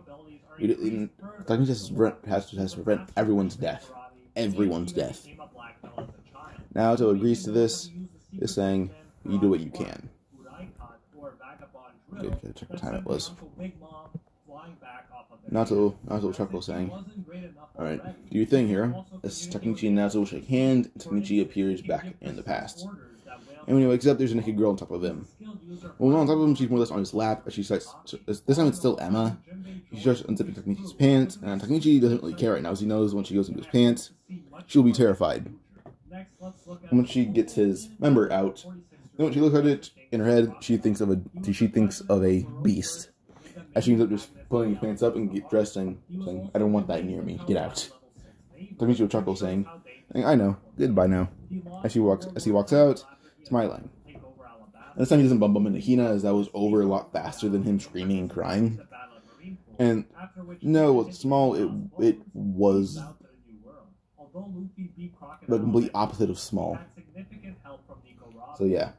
Takemichi has to prevent everyone's death. Everyone's death. Naoto agrees to this, is saying, you do what you can. Okay, gotta check what time it was. Naoto chuckles, saying, alright, do your thing, hero. As Takemichi and Naoto shake hands, Takemichi appears back in the past. And when he wakes up, there's a naked girl on top of him. Well, not on top of him, she's more or less on his lap, as she starts, this time it's still Emma. She starts unzipping Takemichi's pants, and Takemichi doesn't really care right now, as he knows when she goes into his pants, she'll be terrified. And when she gets his member out, when she looks at it in her head, she thinks of a beast. As she ends up just pulling his pants up and get dressed and saying, I don't want that near me, get out. Takemichi will chuckle, saying, I know, goodbye now. As he walks out, smiling. And this time he doesn't bump into Hina, as that was over a lot faster than him screaming and crying. And no, it was small, it was the complete opposite of small. So yeah.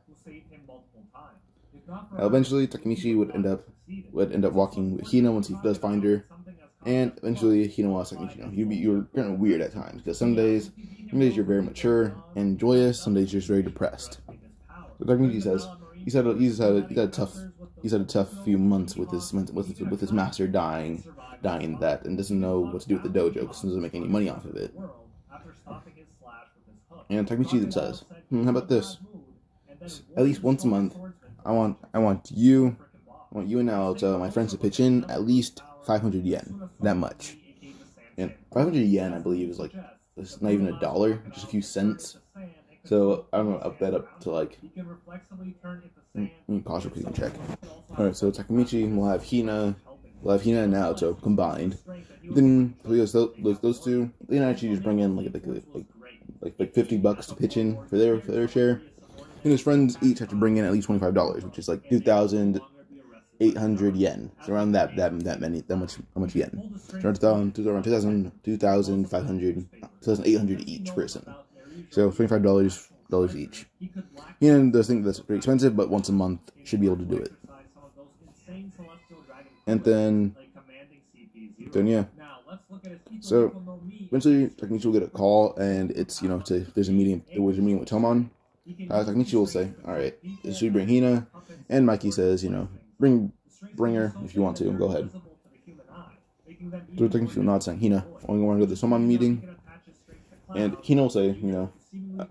Eventually, Takemichi would end up walking with Hina once he does find her, and eventually Hina will ask Takemichi, you're kind of weird at times, because some days you're very mature and joyous, some days you're just very depressed. So Takemichi says he's had a tough few months with his master dying that, and doesn't know what to do with the dojo because he doesn't make any money off of it. And Takemichi then says, how about this? At least once a month, I want you and Naoto, my friends, to pitch in at least 500 yen. That much. And 500 yen, I believe, is it's not even $1, just a few cents. So I'm gonna up that up to pause so you can check. Alright, so Takemichi will have Hina and Naoto combined. Then those two, they actually just bring in like $50 to pitch in for their share. And his friends each have to bring in at least $25, which is like 2,800 yen. It's around that much yen. So around 2,800 each person. So $25 each. He does think that's pretty expensive, but once a month should be able to do it. And then yeah. So eventually Takemichi will get a call, and it's there's a meeting with Tomon. Takemichi will say, alright, should we bring Hina? And Mikey says, bring her if you want to, go ahead. So Takemichi will nod, saying, Hina, only want to go to the Tomon meeting. And Hina will say, I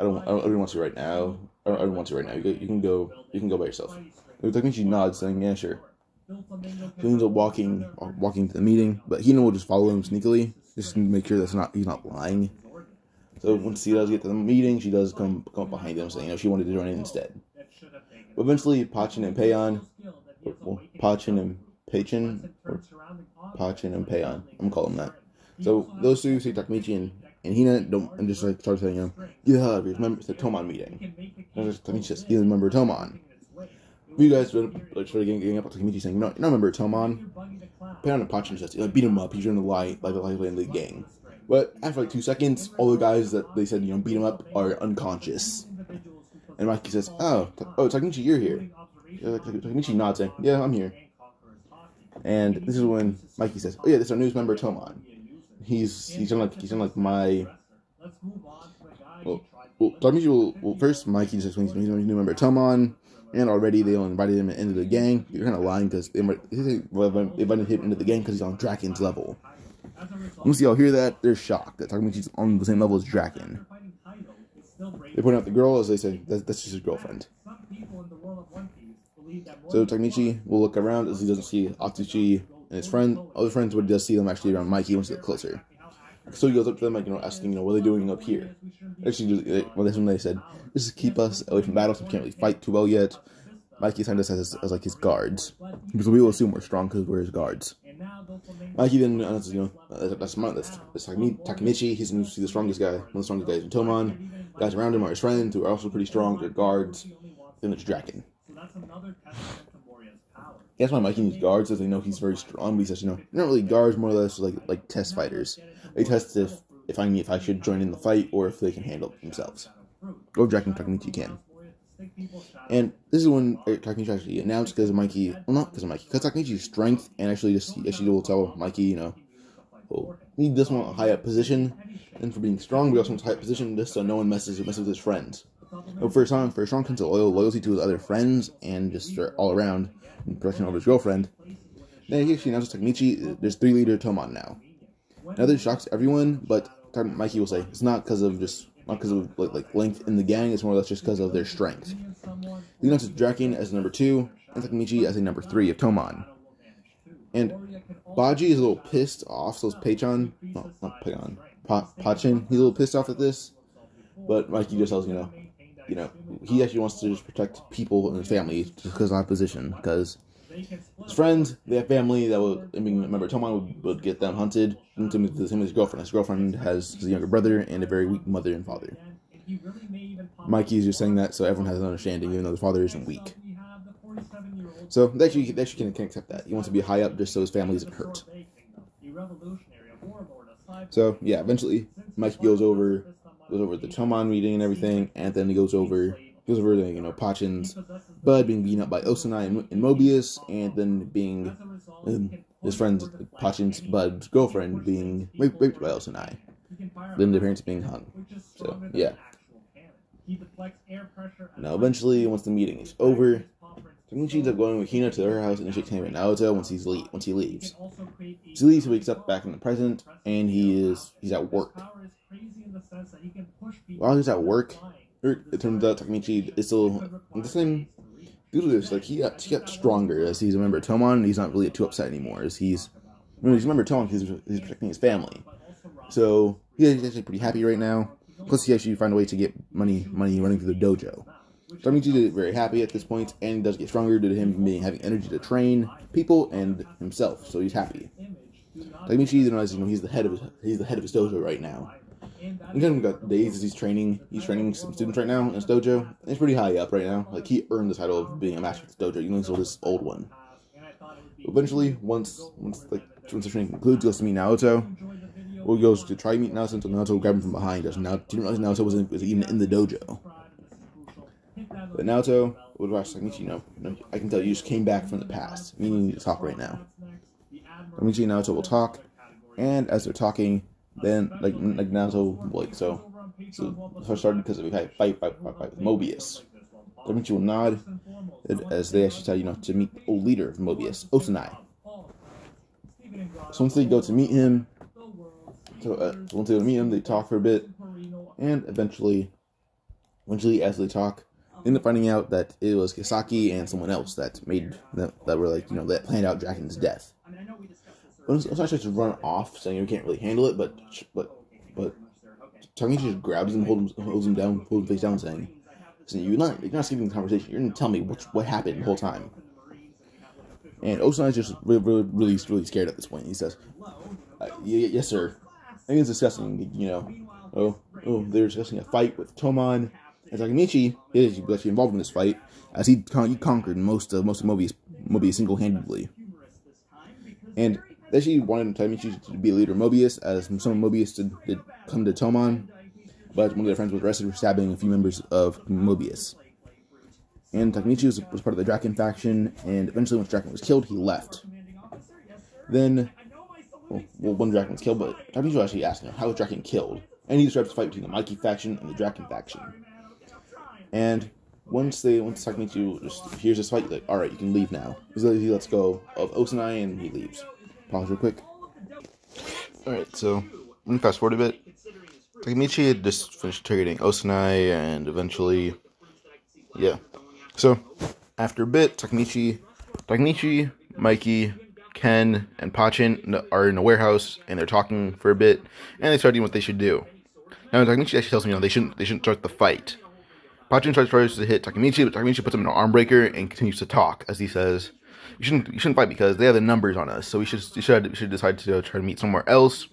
don't really want to right now. I don't want to right now. You can go by yourself. So Takemichi nods, saying, yeah, sure. So he ends up walking to the meeting, but Hina will just follow him sneakily, just to make sure he's not lying. So once he does get to the meeting, she does come up behind him, saying she wanted to join in instead. But eventually, Pachin and Payon, I'm gonna call them that. So those two see Takemichi and Hina and just start saying, get the hell out of here, remember it's the Tomon meeting. And Takemichi says, you remember Tomon. You guys started getting up on Takemichi, saying, no, you don't remember Tomon. Payon and Pachin says, beat him up, he's trying to lie like in the gang. But after 2 seconds, all the guys that they said, beat him up are unconscious. And Mikey says, oh, Takemichi, you're here. Takemichi nods, saying, yeah, I'm here. And this is when Mikey says, oh yeah, this is our newest member, Tomon. He's like my Takemichi will first Mikey just explains he's a new member of Tomon, and already they invited him into the gang. You're kind of lying because they invited him into the gang because he's on Draken's level. Once y'all hear that, they're shocked that Takemichi's on the same level as Draken. They point out the girl, as they say, that's just his girlfriend. So Takemichi will look around as he doesn't see Atsushi and his friend. Other friends would just see them actually around Mikey once they get closer. So he goes up to them, like, asking, what are they doing up here? Actually, that's when they said, this is to keep us away from battles. We can't really fight too well yet. Mikey signed us as like his guards, because we will assume we're strong because we're his guards. Mikey then announces, that's Takemichi. He's the strongest guy, one of the strongest guys in Tomon. Guys around him are his friends, who are also pretty strong. They're guards. Then it's Draken. That's why Mikey needs guards, as they know he's very strong. But he says, they're not really guards, more or less like test fighters. They test if I should join in the fight or if they can handle it themselves. Or Draken Takemichi can. And this is when Takemichi actually announced because of Mikey. Well, not because of Mikey, because Takemichi's strength, and actually will tell Mikey, he doesn't want a high up position, and for being strong, but also wants a high up position just so no one messes with his friends. But for a strong sense of loyalty to his other friends and just all around protection over his girlfriend, then he actually announces Takemichi, there's 3 leader Tomon now. Now this shocks everyone, but Mikey will say it's not because of like length in the gang, it's more or less just because of their strength. He announces Draken as number 2 and Takemichi as a number 3 of Tomon. And Baji is a little pissed off, so it's Pachin, he's a little pissed off at this, but Mikey just tells he actually wants to just protect people and his family just because of opposition, because his friends, they have family that will, remember, Tomon would get them hunted, and the same as his girlfriend. His girlfriend has a younger brother and a very weak mother and father. Mikey's just saying that so everyone has an understanding, even though the father isn't weak. So they actually can accept that. He wants to be high up just so his family isn't hurt. So yeah, eventually Mikey goes over the Tomon meeting and everything, and then he goes over the Pachin's Bud being beaten up by Osanai and Mobius, and then being his friend Pachin's Bud's girlfriend being raped by Osanai. Then their parents being hung. So yeah. Now eventually, once the meeting is over, Takemichi ends up going with Hina to her house and shakes hands with Naoto once he leaves. He leaves, he wakes up back in the present, and he's at work. While he's at work, it turns out Takemichi is still the same. Due to this, he got stronger as he's a member of Tomon, and he's not really too upset anymore. As he's a member of Tomon because he's protecting his family. So he's actually pretty happy right now. Plus, he actually found a way to get money running through the dojo. Takemichi is very happy at this point, and he does get stronger due to him having energy to train people and himself. So he's happy. Takemichi realizes he's the head of his dojo right now. And then we've got days as he's training some students right now in his dojo. And he's pretty high up right now. He earned the title of being a master of this dojo, even though he's this old one. Eventually, once the training concludes, he goes to meet Naoto. Or he goes to try to meet Naoto until Naoto will grab him from behind. Didn't realize Naoto wasn't even in the dojo. But Naoto would watch Takemichi, I can tell you just came back from the past. Meaning you need to talk right now. Takemichi and Naoto will talk, and as they're talking, then Naoto so it started because of a fight with Mobius. Takemichi will nod as they actually tell to meet the old leader of Mobius, Osanai. So once they go to meet him, they talk for a bit, and eventually as they talk, they end up finding out that it was Kisaki and someone else that that planned out Draken's death. Osanai tries to run off, saying he can't really handle it, but Takemichi just grabs him, holds him face down, saying, you're not skipping the conversation. You're going to tell me what happened the whole time. And Osanai is just really scared at this point. He says, yes, sir. I think it's discussing, they're discussing a fight with Tomon. And Takemichi is actually involved in this fight, as he conquered most of Mobius single-handedly. And they actually wanted Takemichi to be a leader of Mobius, as some of Mobius did come to Tomon, but one of their friends was arrested for stabbing a few members of Mobius. And Takemichi was part of the Draken faction, and eventually once Draken was killed, he left. Then, when Draken was killed, but Takemichi actually asked him, how was Draken killed? And he describes the fight between the Mikey faction and the Draken faction. And once Takemichi just hears this fight, he's like, alright, you can leave now. He lets go of Osanai and he leaves. Pause real quick. Alright, so let me fast forward a bit. Takemichi had just finished targeting Osanai and eventually, yeah. So, after a bit, Takemichi, Mikey, Ken, and Pachin are in a warehouse and they're talking for a bit and they start doing what they should do. Now, Takemichi actually tells me, they shouldn't start the fight. Pachin tries to hit Takemichi, but Takemichi puts him in an arm breaker and continues to talk as he says, "You shouldn't fight because they have the numbers on us. So we should decide to try to meet somewhere else.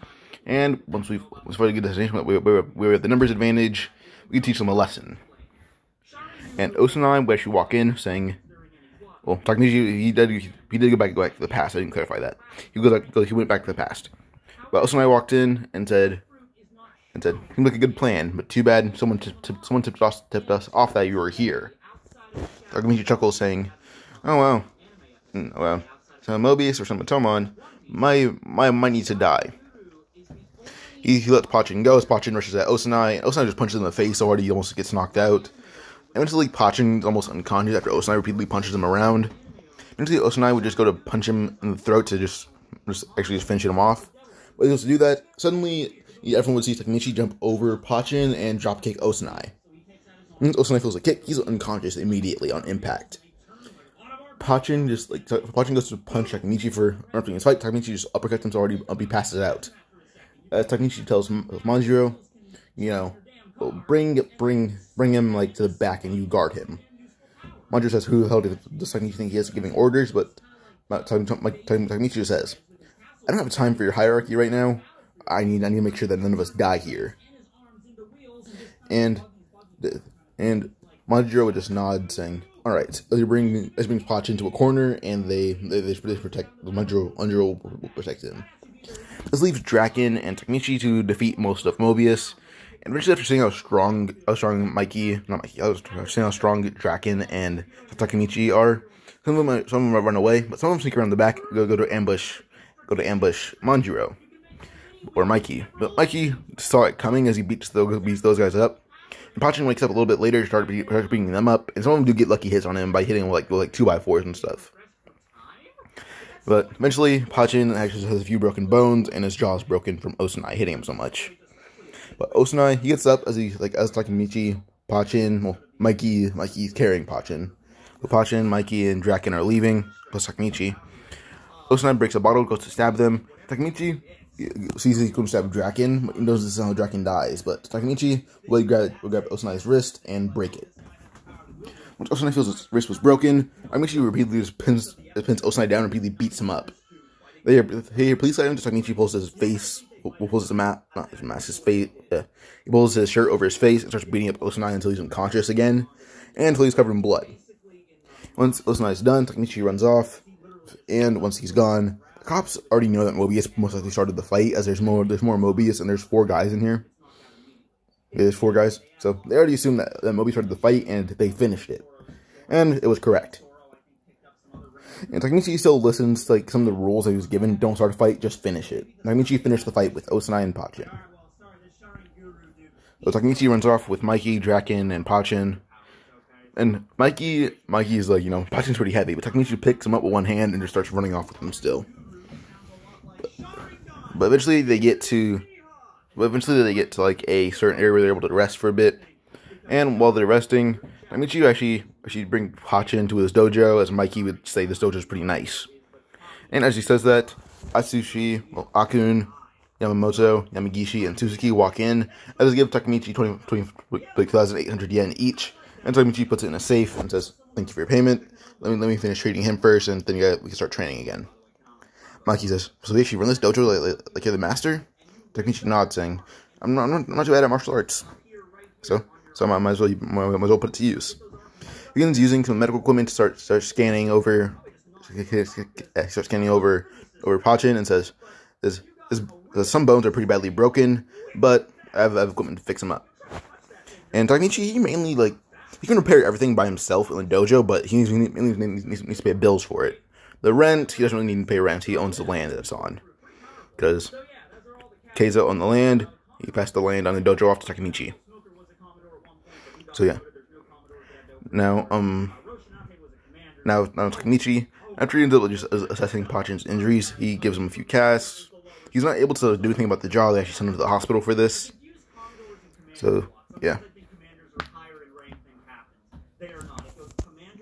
And once we get the destination, we have the numbers advantage. We can teach them a lesson." And Osanai would actually walk in saying, "Well, Takemichi he did go back to the past. I didn't clarify that. He went back to the past." But Osanai walked in and said, "Seemed like a good plan, but too bad someone tipped us off that you were here." Takemichi chuckles, saying, "Oh wow, so Mobius or Toman might need to die." He lets Pachin go as Pachin rushes at Osanai. Osanai just punches him in the face so hard he almost gets knocked out. Eventually, Pachin's almost unconscious after Osanai repeatedly punches him around. Eventually, Osanai would just go to punch him in the throat to just finish him off. But he was to do that, suddenly everyone would see Takemichi jump over Pachin and dropkick Osanai. Once Osanai feels a kick, he's unconscious immediately on impact. Pachin goes to punch Takemichi for interrupting his fight. Takemichi just uppercuts him so he passes out. As Takemichi tells Manjiro, bring him to the back and you guard him. Manjiro says, "Who the hell does Takemichi think he is giving orders?" But Takemichi says, "I don't have time for your hierarchy right now. I need to make sure that none of us die here." And Manjiro would just nod, saying, "Alright." As he brings Pachin to a corner, and they protect Manjiro will protect him. This leaves Draken and Takemichi to defeat most of Mobius. And eventually, after seeing how strong Draken and Takemichi are, some of them might run away, but some of them sneak around the back, go to ambush Manjiro or Mikey. But Mikey saw it coming as he beats those guys up. And Pachin wakes up a little bit later, starts beating them up, and some of them do get lucky hits on him by hitting him with 2x4s and stuff. But eventually, Pachin actually has a few broken bones, and his jaw is broken from Osanai hitting him so much. But Osanai, he gets up as Takemichi, Pachin, Mikey's carrying Pachin. So Pachin, Mikey, and Draken are leaving, plus Takemichi. Osanai breaks a bottle, goes to stab them. Takemichi sees he couldn't stab Draken, but he knows this is how Draken dies. But Takemichi will grab Osanai's wrist and break it. Once Osanai feels his wrist was broken, Takemichi repeatedly just pins Osanai down and repeatedly beats him up. They hear police sirens. Takemichi pulls his face, he pulls his shirt over his face and starts beating up Osanai until he's unconscious again, and until he's covered in blood. Once Osanai's done, Takemichi runs off, and once he's gone, the cops already know that Mobius most likely started the fight, as there's more Mobius, and there's 4 guys in here. There's 4 guys, so they already assumed that Mobius started the fight, and they finished it. And it was correct. And Takemichi still listens to some of the rules that he was given. Don't start a fight, just finish it. Takemichi finished the fight with Osanai and Pachin. So Takemichi runs off with Mikey, Draken, and Pachin. And Mikey's Pachin's pretty heavy, but Takemichi picks him up with one hand and just starts running off with him still. But eventually they get to a certain area where they're able to rest for a bit. And while they're resting, Takemichi actually bring Pachin to his dojo, as Mikey would say this dojo is pretty nice. And as he says that, Atsushi, Akun, Yamamoto, Yamagishi, and Suzuki walk in, as they give Takemichi 2,800 yen each, and Takemichi puts it in a safe and says, "Thank you for your payment. Let me finish treating him first, and then we can start training again." Mikey says, "So we actually run this dojo like you're the master?" Takemichi nods, saying, I'm not too bad at martial arts. So I might as well put it to use. He begins using some medical equipment to start scanning over Pachin, and says, "Some bones are pretty badly broken, but I have equipment to fix them up." And Takemichi, he mainly he can repair everything by himself in the dojo, but he needs to pay bills for it. The rent, he doesn't really need to pay rent. He owns the land that it's on, because Keizo owned the land. he passed the land on the dojo off to Takemichi. So yeah. Now Takemichi, after he ends up just assessing Pachin's injuries, he gives him a few casts. He's not able to do anything about the jaw. They actually send him to the hospital for this. So yeah.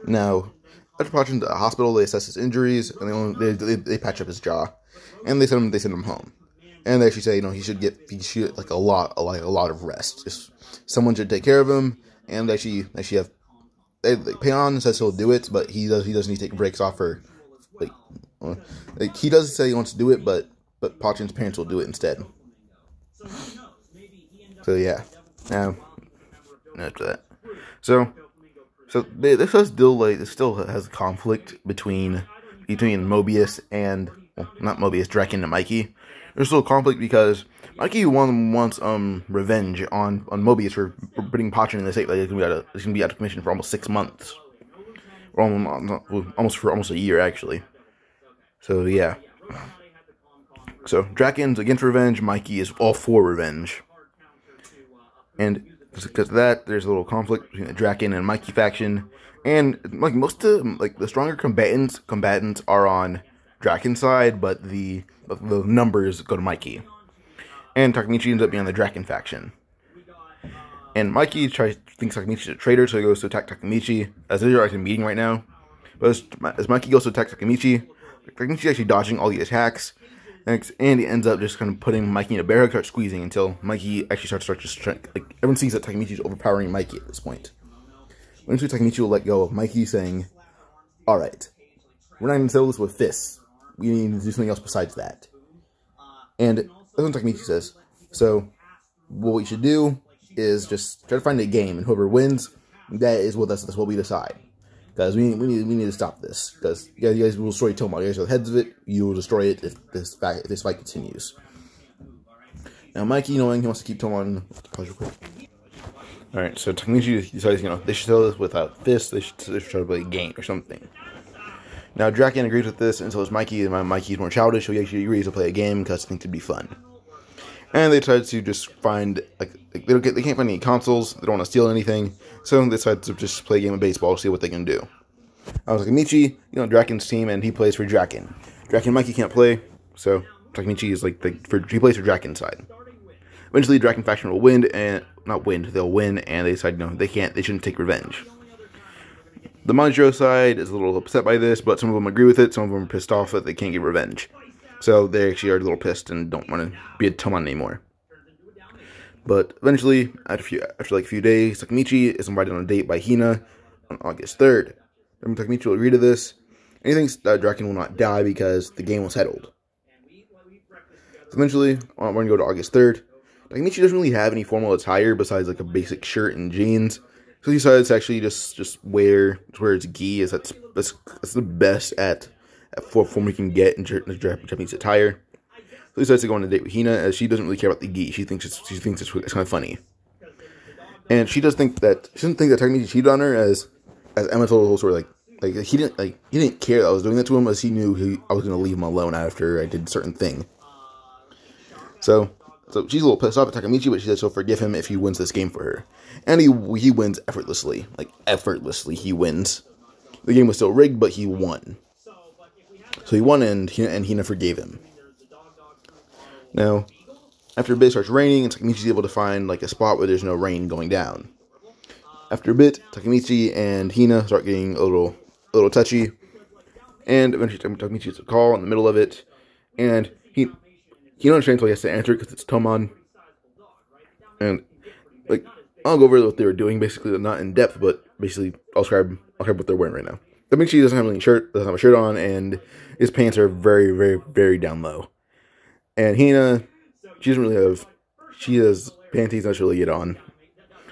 Now, after Pachin's at the hospital, they assess his injuries and they patch up his jaw, and they send him home. And they actually say, he should get like a lot of rest. Just someone should take care of him, and they Payon says he'll do it, but he does need to take breaks off for like he does say he wants to do it, but Pachin's parents will do it instead. So yeah, now after that, so this still has conflict between Mobius and not Mobius, Draken and Mikey. There's still conflict because Mikey wants revenge on Mobius for putting Pachin in the state. Like he's gonna be out of commission for almost 6 months, or almost a year actually. So yeah. So Draken's against revenge. Mikey is all for revenge, and because of that, there's a little conflict between the Draken and Mikey faction. And like most of the stronger combatants are on Draken's side, but the numbers go to Mikey. And Takemichi ends up being on the Draken faction. And Mikey thinks Takemichi's a traitor, so he goes to attack Takemichi. As they're actually meeting right now. But as Mikey goes to attack Takemichi's actually dodging all the attacks. And he ends up just kind of putting Mikey in a bear hug, starts squeezing until Mikey actually starts everyone sees that Takemichi's overpowering Mikey at this point. Eventually Takemichi will let go of Mikey, saying, "Alright, we're not going to settle this with fists. We need to do something else besides that." And that's what Takemichi says. So, what we should do is just try to find a game, and whoever wins, that's what we decide. Because we need to stop this. Because you guys will destroy Tomon. You guys are the heads of it. You will destroy it if this fight continues. Now, Mikey, knowing he wants to keep Tomon. Alright, so Takemichi decides, they should settle this without fists. They should try to play a game or something. Now, Draken agrees with this, and so does Mikey. And Mikey's more childish, so he actually agrees to play a game because he thinks it'd be fun. And they decide to just find, they can't find any consoles. They don't want to steal anything. So they decide to just play a game of baseball to see what they can do. I was Takemichi, Draken's team, and he plays for Draken. Draken and Mikey can't play, so Takemichi is he plays for Draken's side. Eventually, Draken faction will win, they'll win, and they decide, they shouldn't take revenge. The Manjiro side is a little upset by this, but some of them agree with it, some of them are pissed off that they can't get revenge. So they actually are a little pissed and don't want to be a Tomon anymore. But eventually, after a few days, Takemichi is invited on a date by Hina on August 3rd. Takemichi will agree to this, and he thinks that Draken will not die because the game was settled. So eventually, we're going to go to August 3rd. Takemichi doesn't really have any formal attire besides a basic shirt and jeans. So he decides to actually just wear his gi, as that's the best at form we can get in Japanese attire. So he decides to go on a date with Hina, as she doesn't really care about the gi. She thinks it's kind of funny, and she doesn't think that Takemichi cheated on her, as Emma told the whole story. He didn't care that I was doing that to him, as he knew I was going to leave him alone after I did a certain thing. So she's a little pissed off at Takemichi, but she says she'll forgive him if he wins this game for her, and he wins effortlessly. Effortlessly, he wins. The game was still rigged, but he won. So he won, and Hina forgave him. Now, after a bit, it starts raining, and Takemichi's able to find a spot where there's no rain going down. After a bit, Takemichi and Hina start getting a little touchy, and eventually Takemichi gets a call in the middle of it, and he don't understand why he has to answer it because it's Tomon. And I'll go over what they were doing, basically, not in depth, but basically I'll describe what they're wearing right now. Takemichi doesn't have a shirt on, and his pants are very, very, very down low. And Hina, she has panties that she'll really get on.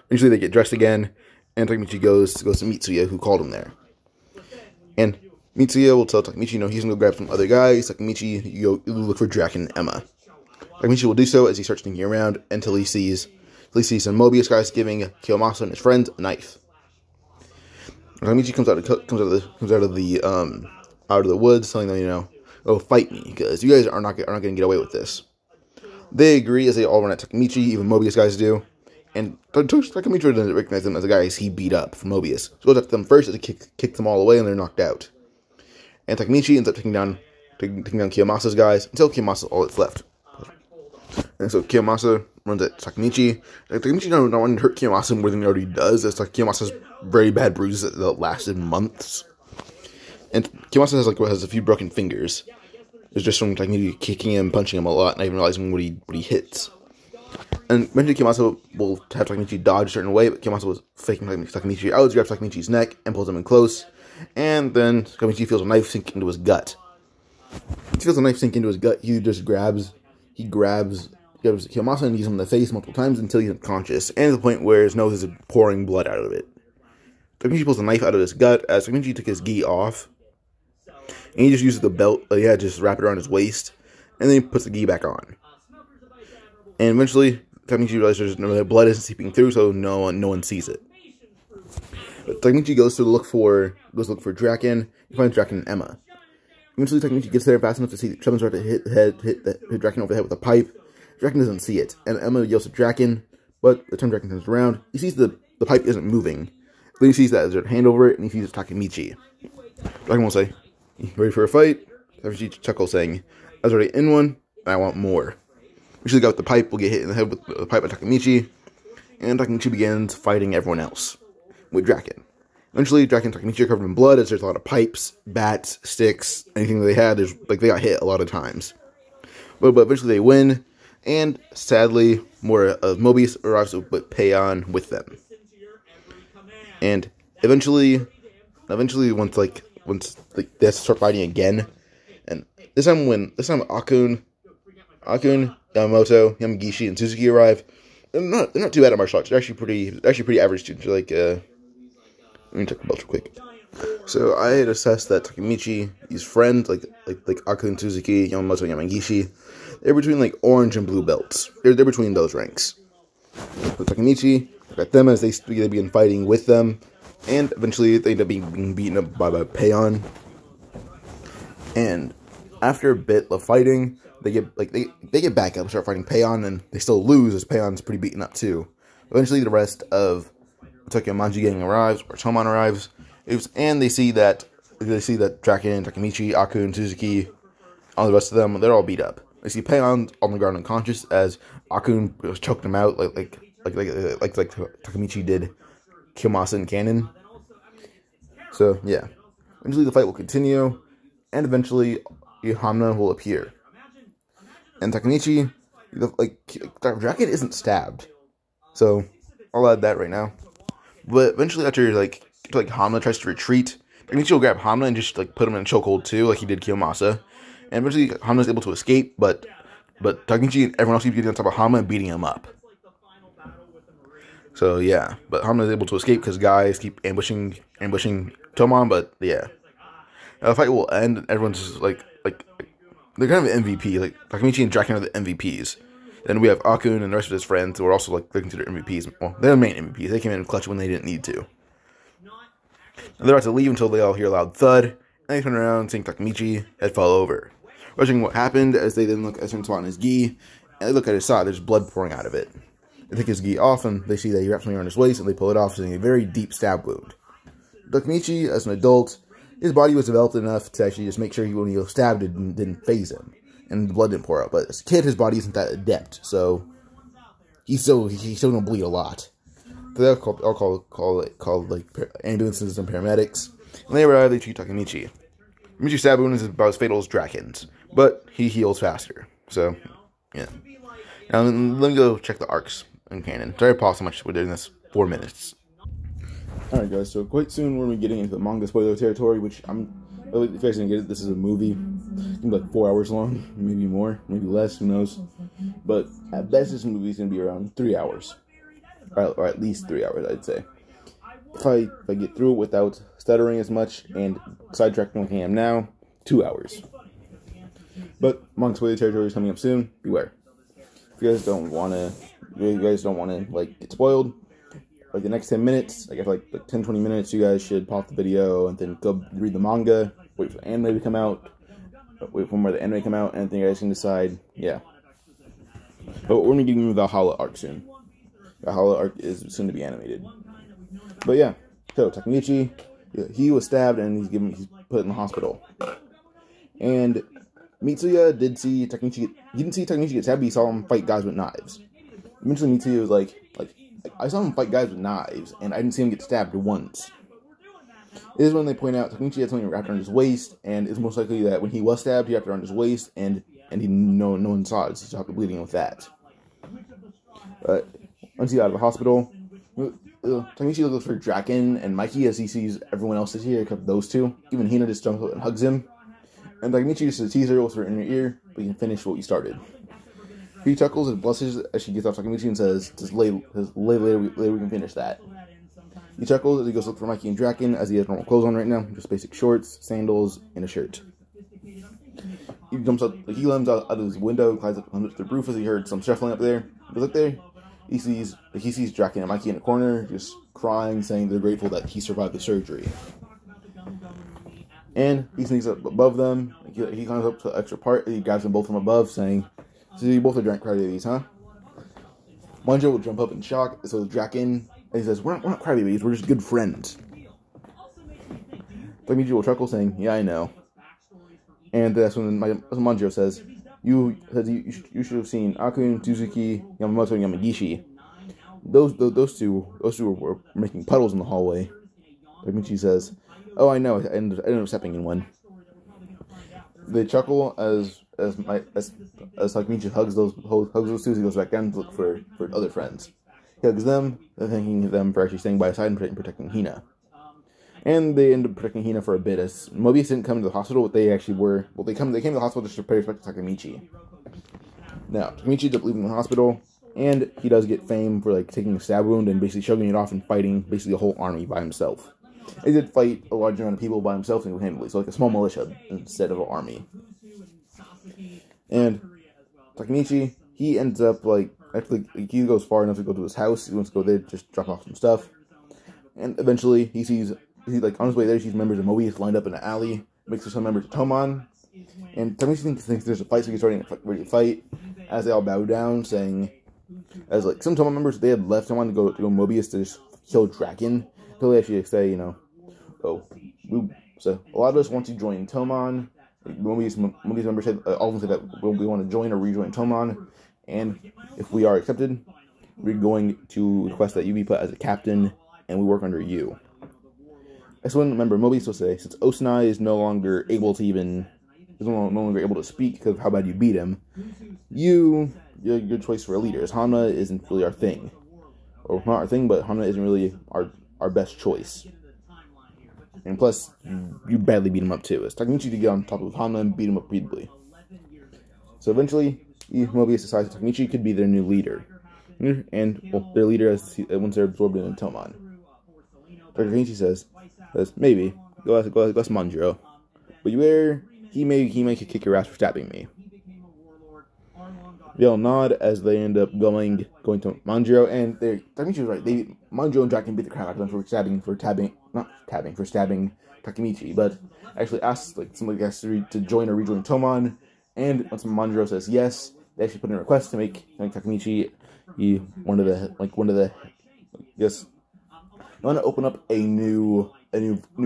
Eventually they get dressed again, and Takemichi goes to Mitsuya, who called him there. And Mitsuya will tell Takemichi, he's going to go grab some other guys. Takemichi, you look for Draken and Emma. Takemichi will do so as he starts thinking around until he sees some Mobius guys giving Kiyomasa and his friends a knife. Takemichi comes out of the woods, telling them, "Oh, fight me, because you guys are not going to get away with this." They agree as they all run at Takemichi, even Mobius guys do. And Takemichi doesn't recognize them as the guys he beat up from Mobius. So goes up to them first as he kicks them all away and they're knocked out. And Takemichi ends up taking down Kiyomasa's guys until Kiyomasa's all that's left. And so Kiyomasa runs at Takemichi. Takemichi don't want to hurt Kiyomasa more than he already does. It's like Kiyomasa's very bad bruises that lasted months. And Kiyomasa has a few broken fingers. It's just from Takemichi kicking him, punching him a lot, not even realizing what he hits. And eventually Kiyomasa will have Takemichi dodge a certain way, but Kiyomasa was faking Takemichi out, grabs Takemichi's neck, and pulls him in close. And then Takemichi feels a knife sink into his gut. He feels a knife sink into his gut, he grabs Kiyomasa and knees him in the face multiple times until he's unconscious, and to the point where his nose is pouring blood out of it. Takemichi pulls the knife out of his gut as Takemichi took his gi off. And he just uses the belt, just wrap it around his waist, and then he puts the gi back on. And eventually, Takemichi realizes the blood isn't seeping through, so no one sees it. But Takemichi goes to look for Draken. He finds Draken and Emma. Eventually, Takemichi gets there fast enough to see that Trevin's about to hit Draken over the head with a pipe. Draken doesn't see it, and Emma yells at Draken, but the time Draken turns around, he sees the pipe isn't moving. Then he sees that there's a hand over it, and he sees Takemichi. Draken will say, "Ready for a fight?" Takemichi chuckles, saying, "I was already in one, and I want more." Usually, the guy with the pipe will get hit in the head with the pipe by Takemichi, and Takemichi begins fighting everyone else with Draken. Eventually, Draken and Takemichi are covered in blood as there's a lot of pipes, bats, sticks, anything that they had. They got hit a lot of times. But eventually they win, and sadly, more of Mobius arrives with Payon with them. And eventually, once they have to start fighting again, and this time Akun, Yamamoto, Yamagishi, and Suzuki arrive. They're not too bad at martial arts. They're actually pretty average students. They're let me check the belts real quick. So I had assessed that Takemichi, these friends like Akun, Suzuki, Yamamoto, and Yamagishi, they're between orange and blue belts. They're between those ranks. With Takemichi, got them as they begin fighting with them, and eventually they end up being beaten up by Payon. And after a bit of fighting, they get back up and start fighting Payon, and they still lose as Payon's pretty beaten up too. Eventually, the rest of Tokyo Manji gang arrives, or Tomon arrives, and they see that Draken, Takemichi, Akun, Suzuki, all the rest of them, they're all beat up. They see Payon on the ground unconscious as Akun choked him out like Takemichi did Kiyomasa and Cannon. So yeah, eventually the fight will continue, and eventually Hamna will appear. And Takemichi, Draken isn't stabbed, so I'll add that right now. But eventually, after Hamna tries to retreat, Takemichi will grab Hamna and just put him in a chokehold too, like he did Kiyomasa. And eventually, Hamna is able to escape, but Takemichi and everyone else keeps getting on top of Hamna and beating him up. So yeah, but Hamna is able to escape because guys keep ambushing Tomon. But yeah, the fight will end, and everyone's just they're kind of MVP. Takemichi and Draken are the MVPs. Then we have Akun and the rest of his friends who are also they're considered MVPs. Well, they're the main MVPs. They came in clutch when they didn't need to. And they're about to leave until they all hear a loud thud, and they turn around seeing Takemichi head fall over. Watching what happened as they then look at him on his gi, and they look at his side. There's blood pouring out of it. They take his gi off, and they see that he wraps something around his waist, and they pull it off, seeing a very deep stab wound. Takemichi, as an adult, his body was developed enough to actually just make sure when he was stabbed, it didn't phase him, and the blood didn't pour out. But as a kid, his body isn't that adept, so he's still gonna bleed a lot. So they'll call ambulances and paramedics, and they arrive. They treat Takemichi. Takemichi's stab wound is about as fatal as Draken's, but he heals faster. So yeah. Now let me go check the arcs in canon. Sorry, I paused so much. We're doing this 4 minutes. Alright guys, so quite soon we're going to be getting into the manga spoiler territory, which if you guys didn't get it, this is a movie. It's going to be 4 hours long, maybe more, maybe less, who knows. But at best this movie is going to be around 3 hours. Or at least 3 hours, I'd say. If I get through it without stuttering as much and sidetracking like I am now, 2 hours. But manga spoiler territory is coming up soon, beware. If you guys don't want to get spoiled, the next 10 minutes, I guess 10-20 minutes, you guys should pause the video and then go read the manga, wait for the anime to come out, wait for more of the anime to come out, and then you guys can decide, yeah. But we're gonna give him the Valhalla arc soon. The Valhalla arc is soon to be animated. But yeah, so Takemichi, he was stabbed and he's put in the hospital. And Mitsuya did see Takemichi. He didn't see Takemichi get stabbed. But he saw him fight guys with knives. Eventually, Mitsuya was like, I saw him fight guys with knives, and I didn't see him get stabbed once. It is when they point out Takemichi had something wrapped around his waist, and it's most likely that when he was stabbed, he wrapped it around his waist, and no one saw it. So he stopped bleeding with that. But once he's out of the hospital, Takemichi looks for Draken and Mikey as he sees everyone else is here except those two. Even Hina just jumps up and hugs him. And Takemichi uses a teaser, whispers in her ear, but you can finish what you started. He chuckles and blushes as she gets off Takemichi and says, "Just lay later, we can finish that." He chuckles as he goes look for Mikey and Draken as he has normal clothes on right now, just basic shorts, sandals, and a shirt. He jumps up, he climbs out of his window, climbs up to the roof as he heard some shuffling up there. He look there, he sees Draken and Mikey in a corner, just crying, saying they're grateful that he survived the surgery. And he sneaks up above them. He climbs up to the extra part. He grabs them both from above, saying, "So you both are giant crybabies, huh?" Manjo will jump up in shock. So Draken, and he says, "We're not crybabies. We're just good friends." Takemichi will chuckle, saying, "Yeah, I know." And that's when Manjo says, "You should have seen Akun, Tsuzuki, Yamamoto, and Yamagishi. Those two were making puddles in the hallway." Takemichi says, "Oh, I know. I ended up stepping in one." They chuckle as Takemichi hugs those two. He goes back down to look for other friends. He hugs them, thanking them for actually staying by his side and protecting Hina. And they end up protecting Hina for a bit, as Mobius didn't come to the hospital. But they actually were. Well, they came to the hospital just to pay respect to Takemichi. Now Takemichi ends up leaving the hospital, and he does get fame for taking a stab wound and basically shrugging it off and fighting basically a whole army by himself. He did fight a large amount of people by himself single-handedly, so a small militia instead of an army. And Takemichi, he ends up actually he goes far enough to go to his house. He wants to go there, just drop off some stuff. And eventually he sees on his way there, he sees members of Mobius lined up in an alley, mixed with some members of Tomon. And Takemichi thinks there's a fight, so he's ready to fight. As they all bow down, saying, as some Tomon members, they had left Tomon to go Mobius to just kill Draken. Until they actually say, so a lot of us want to join Tomon. Mobius members said, all of them said that we want to join or rejoin Tomon. And if we are accepted, we're going to request that you be put as a captain and we work under you. That's when, remember, Mobius will say, since Osanai is no longer able to speak because of how bad you beat him, you're a good choice for a leader, as Hana isn't really our thing. Or not our thing, but Hana isn't really our best choice. And plus, you badly beat him up too, as Takemichi to get on top of Hana and beat him up repeatedly. So eventually, Mobius decides that Takemichi could be their new leader. And, their leader once they're absorbed into Tomon. Takemichi says, maybe, go ask Manjiro. But beware, he may kick your ass for stabbing me. They all nod as they end up going to Manjiro, and Takemichi was right. Manjiro and Draken beat the crap out of them for stabbing Takemichi, but actually asked somebody else to join or rejoin Tomon. And once Manjiro says yes, they actually put in a request to make Takemichi one of the I want to open up a new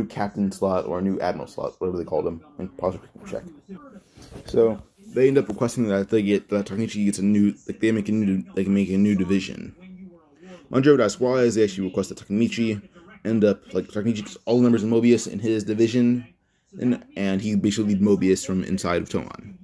captain slot or a new admiral slot, whatever they called him. And pause and check. So they end up requesting that Takemichi gets they make a new division. Manjiro would ask why, as they actually request that Takemichi end up Takemichi gets all the members of Mobius in his division, and he basically leads Mobius from inside of Tomon.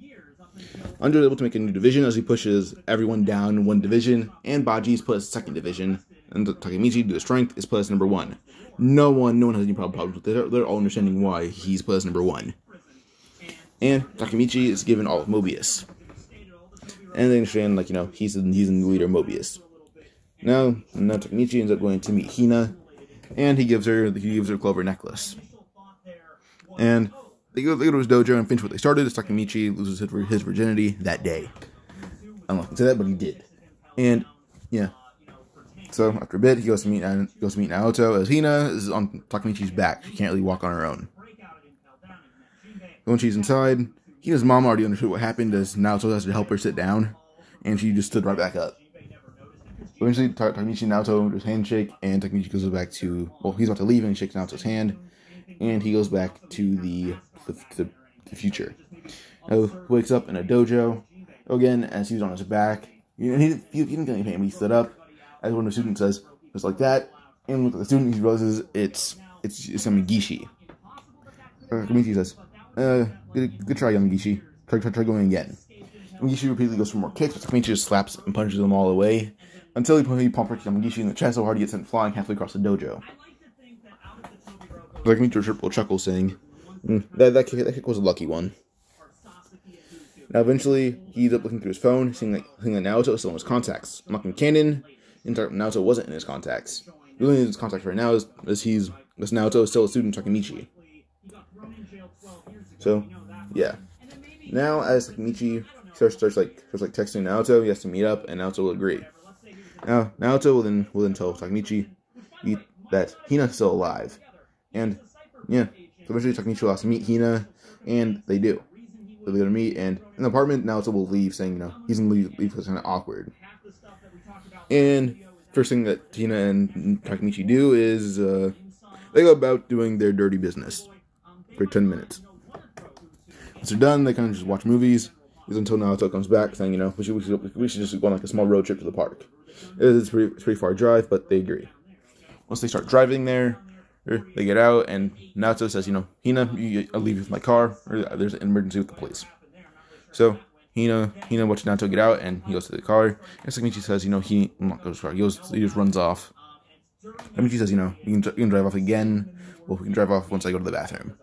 Manjiro is able to make a new division as he pushes everyone down in one division, and Baji's put as second division. And Takemichi, due to strength, is put as number 1. No one has any problems with it. They're all understanding why he's put as number 1. And Takemichi is given all of Mobius. And they understand, he's the new leader of Mobius. Now Takemichi ends up going to meet Hina, and he gives her a clover necklace. And they go to his dojo and finish what they started. As Takemichi loses his virginity that day. I'm not gonna say that, but he did. And yeah. So after a bit, he goes to meet Naoto, as Hina is on Takemichi's back. She can't really walk on her own. When she's inside, Hina's mom already understood what happened, as Naoto has to help her sit down. and she just stood right back up. Eventually, Takemichi and Naoto just handshake, and Takemichi goes back to, well, he's about to leave, and he shakes Naoto's hand, and he goes back to the future. He wakes up in a dojo, again, as he's on his back. He didn't get any pain, but he stood up, as one of the students says, just like that, and look at the student, he realizes it's Gishi. Takemichi says, good try, young Gishi. Try going again. Gishi repeatedly goes for more kicks, but Takemichi just slaps and punches them all away, until he pump kicks Gishi in the chest so hard he gets sent flying halfway across the dojo. Takemichi will chuckle, saying, that kick was a lucky one. Now eventually, he ends up looking through his phone, seeing that Naoto is still in his contacts. Unlocking canon, Naoto wasn't in his contacts. The only in his contacts right now is Naoto is still a student of Takemichi. So, yeah. Now, as Takemichi starts texting Naoto, he has to meet up, and Naoto will agree. Now, Naoto will then tell Takemichi that Hina's still alive. And, yeah, so eventually Takemichi will have to meet Hina, and they do. So they're going to meet, and in the apartment, Naoto will leave, saying, he's going to leave because it's kind of awkward. And first thing that Hina and Takemichi do is, they go about doing their dirty business for 10 minutes. Once they're done, they kind of just watch movies, until Naoto comes back, saying, we should just go on like a small road trip to the park. It's a pretty far drive, but they agree. Once they start driving there, they get out, and Naoto says, Hina, I'll leave you with my car, or there's an emergency with the police. So, Hina watches Naoto get out, and he goes to the car, and Takemichi says, he not goes to the car, he just runs off. Takemichi says, you can drive off again, well, we can drive off once I go to the bathroom.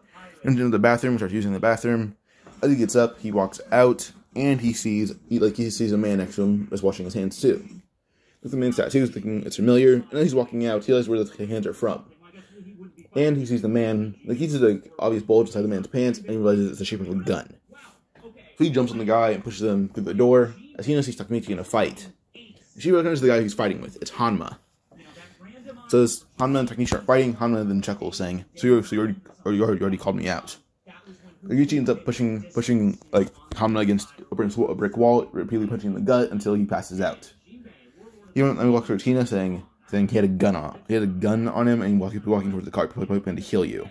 Into the bathroom, starts using the bathroom. As he gets up, he walks out, and he sees a man next to him that's washing his hands too. With the man's tattoos, thinking it's familiar, and as he's walking out, he realizes where the hands are from. And he sees the man, he sees the obvious bulge inside the man's pants, and he realizes it's the shape of a gun. So he jumps on the guy and pushes him through the door, as Hina sees Takemichi in a fight. She recognizes the guy he's fighting with. It's Hanma. So as Hanma and Takemichi start fighting, Hanma then chuckles, saying, so you already called me out. Takemichi ends up pushing Hanma against a brick wall, repeatedly punching him in the gut until he passes out. He walks towards Hina, saying he had a gun on. He had a gun on him, and he walking towards the car, probably planning to kill you.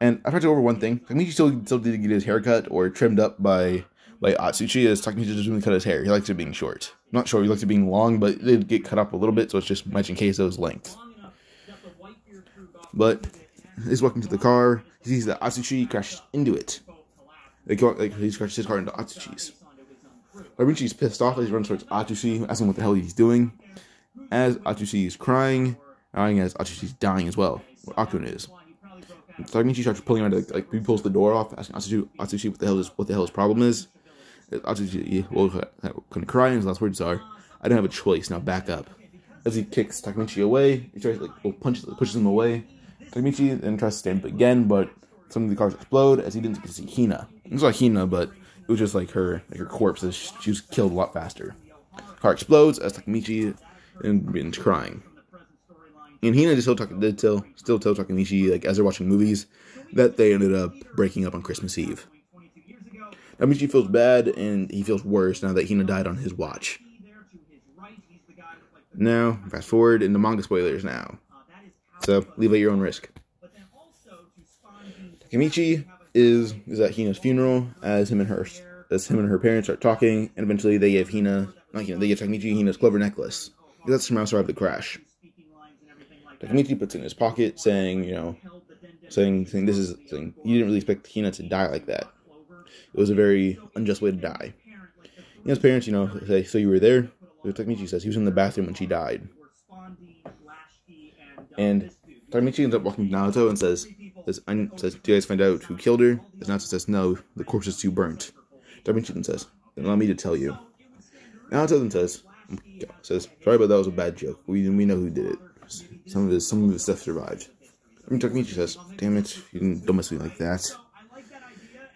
And I tried to go over one thing. Takemichi still did get his hair cut or trimmed up by Atsushi, as Takemichi just really cut his hair. He likes it being short. Not short, he likes it being long, but it did get cut up a little bit, so it's just matching Keizo's length. But he's walking to the car. He sees that Atsushi crashes into it. He crashes his car into Atsushi's. Takemichi's pissed off as he runs towards Atsushi, asking what the hell he's doing. As Atsushi is crying as Atsushi's dying as well, where Akun is. Takemichi starts pulling around, he pulls the door off, asking Atsushi what the hell his problem is. Atsushi will kind of cry, and his last words are, I don't have a choice, now back up. As he kicks Takemichi away, he tries pushes him away. Takemichi then tries to stand up again, but some of the cars explode, as he didn't get to see Hina. It's not Hina, but it was just her corpse, as she was killed a lot faster. The car explodes as Takemichi begins crying. And Hina just still tell Takemichi, as they're watching movies, that they ended up breaking up on Christmas Eve. Takemichi feels bad, and he feels worse now that Hina died on his watch. Now, fast forward into manga spoilers now. So, leave at your own risk. Takemichi is at Hina's funeral, as him and her parents start talking, and eventually they give Takemichi Hina's clover necklace. Because that's somehow survived the crash. Takemichi puts it in his pocket, saying you didn't really expect Hina to die like that. It was a very unjust way to die. Hina's parents, say, so you were there? Takemichi says he was in the bathroom when she died. And Takemichi ends up walking to Naoto and says, do you guys find out who killed her? As Naoto says, no, the corpse is too burnt. Takemichi then says, then allow me to tell you. Naoto then says, sorry, but that was a bad joke. We know who did it. Some of his stuff survived. Takemichi says, damn it, you don't mess with me like that.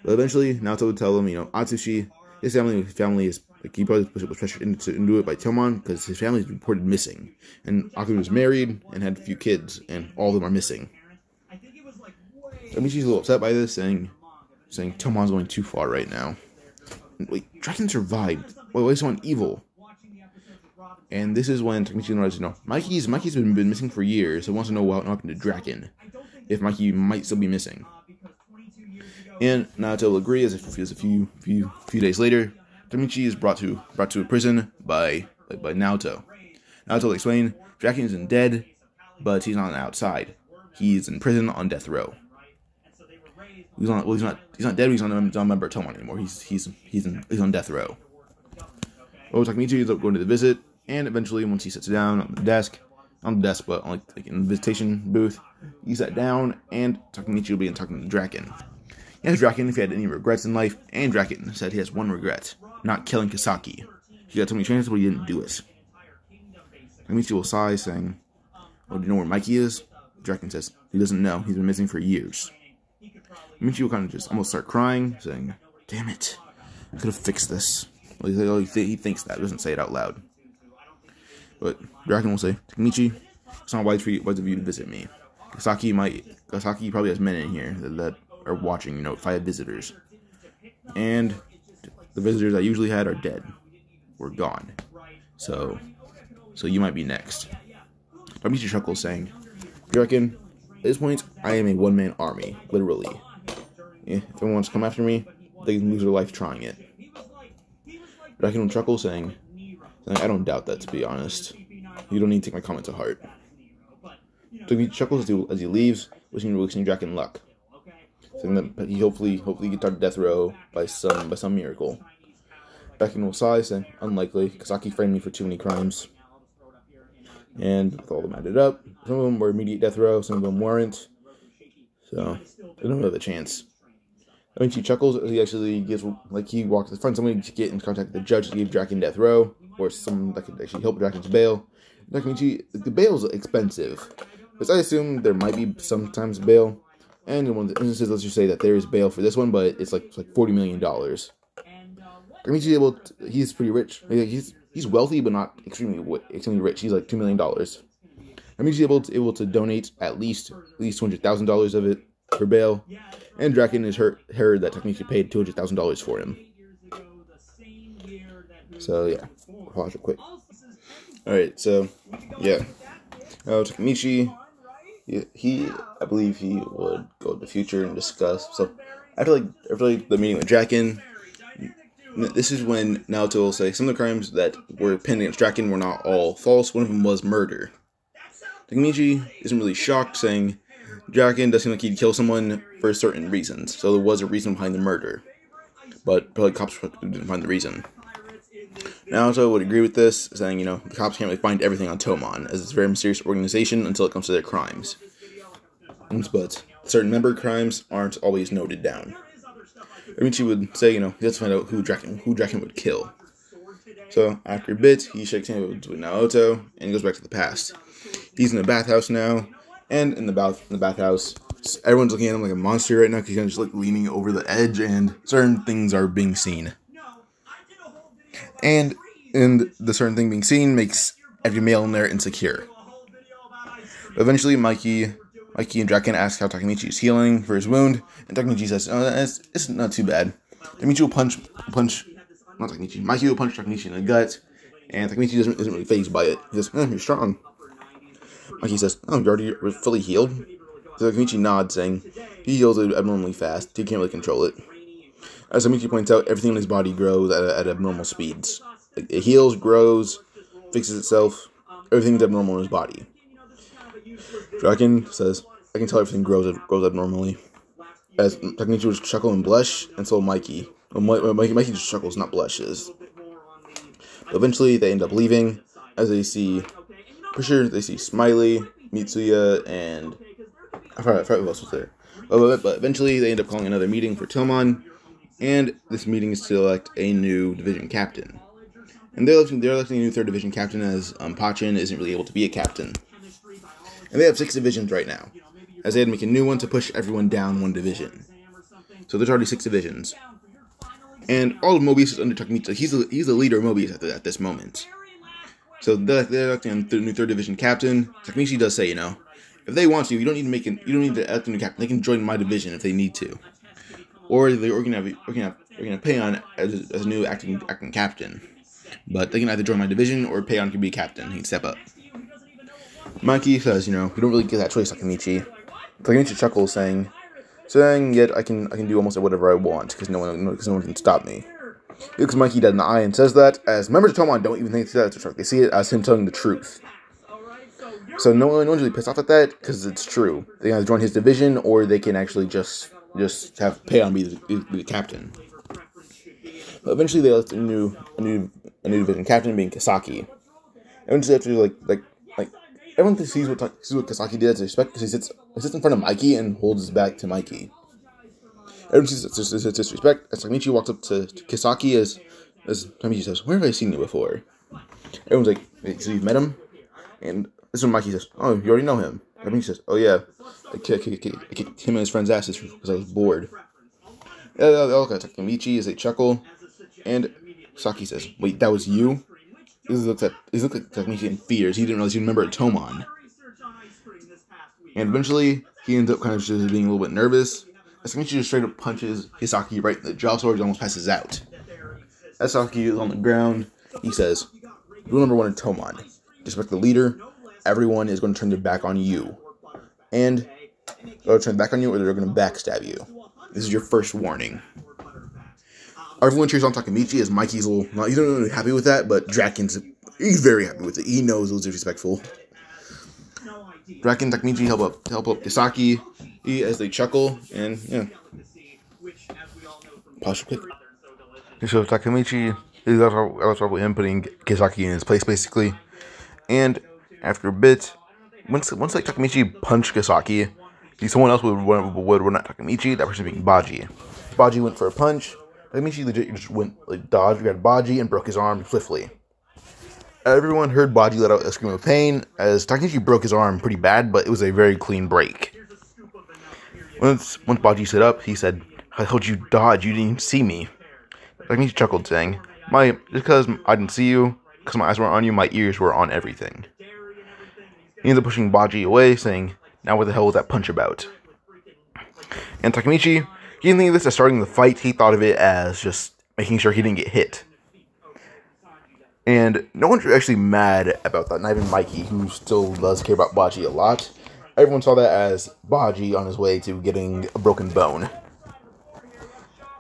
But eventually, Naoto would tell him, Atsushi, his family is, he probably was pressured into it by Tomon, because his family is reported missing. And Akun was married, and had a few kids, and all of them are missing. Takemichi's a little upset by this, saying Tomon's going too far right now. Wait, Draken survived why is someone evil? And this is when Takemichi realizes, Mikey's been missing for years, so wants to know what happened to Draken, if Mikey might still be missing. And Naoto will agree as a few days later, Takemichi is brought to a prison by Naoto. Naoto will explain, Draken isn't dead, but he's not outside. He's in prison on death row. He's not dead, but he's not a member of Tomon anymore. He's on death row. Takemichi ends up going to the visit, and eventually, once he sits down on the desk, but like in the visitation booth, he sat down, and Takemichi will begin talking to Draken. He asked Draken if he had any regrets in life, and Draken said he has one regret: not killing Kasaki. He got so many chances, but he didn't do it. Takemichi will sigh, saying, "Well, do you know where Mikey is?" Draken says he doesn't know. He's been missing for years. Takemichi will kind of just almost start crying, saying, "Damn it, I could have fixed this." Well, he thinks that, doesn't say it out loud. But Draken will say, "Takemichi, it's not wise of you to visit me. Kasaki probably has men in here that are watching, if I have visitors. And the visitors I usually had are dead. We're gone. So you might be next." Takemichi chuckles, saying, "Draken, at this point, I am a one-man army, literally. If anyone wants to come after me, they can lose their life trying it." Draken will chuckle, saying, "I don't doubt that, to be honest. You don't need to take my comment to heart." Takemichi chuckles as he leaves, wishing Draken luck, saying that he hopefully gets out of death row by some miracle. Draken will sigh, saying, "Unlikely. Kasaki framed me for too many crimes." And with all of them added up, some of them were immediate death row, some of them weren't. So they don't have a chance. Takemichi chuckles as he actually he walks to find somebody to get in contact with the judge to give Draken death row, or someone that could actually help Draken's bail. Takemichi, the bail is expensive, because I assume there might be sometimes bail, and in one of the instances, let's just say that there is bail for this one, but it's like $40 million. Takemichi he's pretty rich. He's wealthy, but not extremely rich. He's like $2 million. Takemichi able to donate at least $200,000 of it for bail, and Draken has heard that Takemichi paid $200,000 for him. So yeah, pause real quick. Alright, so yeah, Takemichi, I believe he would go to the future and discuss. So after the meeting with Draken, this is when Naoto will say some of the crimes that were pending against Draken were not all false. One of them was murder. Takemichi isn't really shocked, saying Draken does seem like he'd kill someone for certain reasons. So there was a reason behind the murder, but probably cops didn't find the reason. Naoto would agree with this, saying, the cops can't really find everything on Tomon, as it's a very mysterious organization until it comes to their crimes. But certain member crimes aren't always noted down. Takemichi would say, he has to find out who Draken would kill. So after a bit, he shakes hands with Naoto and goes back to the past. He's in the bathhouse now, and in the bathhouse, everyone's looking at him like a monster right now because he's just leaning over the edge, and certain things are being seen. And the certain thing being seen makes every male in there insecure. But eventually, Mikey and Draken ask how Takemichi is healing for his wound, and Takemichi says, it's not too bad. Takemichi will Mikey will punch Takemichi in the gut, and Takemichi isn't really fazed by it. He says, "You're strong." Mikey says, "You're already fully healed?" So Takemichi nods, saying he heals abnormally fast. He can't really control it. As Takemichi points out, everything in his body grows at abnormal speeds. It heals, grows, fixes itself. Everything's abnormal in his body. Draken says, "I can tell everything grows abnormally." As Takemichi would chuckle and blush, and so Mikey. Mikey just chuckles, not blushes. But eventually, they end up leaving, as they see Smiley, Mitsuya, and I forgot who else was there. But eventually, they end up calling another meeting for Tomon, and this meeting is to elect a new division captain. And they're electing a new 3rd division captain, as Pachin isn't really able to be a captain. And they have 6 divisions right now, as they had to make a new one to push everyone down 1 division. So there's already 6 divisions. And all of Mobius is under Takemichi. He's the leader of Mobius at this moment. So they're electing a new 3rd division captain. Takemichi does say, if they want to, you don't need to elect a new captain. They can join my division if they need to, or we're gonna pay on as a new acting captain. but they can either join my division or Payon can be captain. He can step up. Mikey says, you don't really get that choice, Takemichi. Takemichi chuckles, saying, yet I can do almost whatever I want because no one can stop me. He looks Mikey dead in the eye and says that, as members of Tomon don't even think that's a truck. They see it as him telling the truth. So no one's really pissed off at that because it's true. They can either join his division or they can actually just have Payon be the captain. But eventually they elect a new division captain, being Kisaki. Eventually after like everyone sees what Kisaki did as respect because he sits in front of Mikey and holds his back to Mikey. Everyone sees it's disrespect as Takemichi walks up to Kisaki as Takemichi says, "Where have I seen you before?" Everyone's like, "Wait, so you've met him?" And this is when Mikey says, "Oh, you already know him." Takemichi says, "Oh yeah, I kicked him and his friend's asses because I was bored." They all look at Takemichi as they chuckle, and Kisaki says, "Wait, that was you?" He looks like Takemichi in fears. He didn't realize he remembered Tomon. And eventually, he ends up kind of just being a little bit nervous. As Takemichi just straight up punches Kisaki right in the jaw so he almost passes out. As Saki is on the ground, he says, "Rule number 1 in Tomon. Respect the leader. Everyone is going to turn their back on you. And they'll turn back on you or they're going to backstab you. This is your first warning." Everyone cheers on Takemichi as Mikey's he's not really happy with that, but he's very happy with it. He knows it was disrespectful. Draken and Takemichi help up Kisaki as they chuckle, and pause real quick. So Takemichi is also him putting Kisaki in his place basically, and after a bit, once like Takemichi punched Kisaki, someone else would run at Takemichi. That person being Baji. Baji went for a punch. Takemichi legit just went dodged, grabbed Baji, and broke his arm swiftly. Everyone heard Baji let out a scream of pain as Takemichi broke his arm pretty bad, but it was a very clean break. Once Baji stood up, he said, "I told you dodge, you didn't even see me." Takemichi chuckled, saying, just because I didn't see you, because my eyes weren't on you, my ears were on everything." He ends up pushing Baji away, saying, "Now what the hell was that punch about?" And Takemichi, he didn't think of this as starting the fight, he thought of it as just making sure he didn't get hit. And no one's actually mad about that, not even Mikey, who still does care about Baji a lot. Everyone saw that as Baji on his way to getting a broken bone.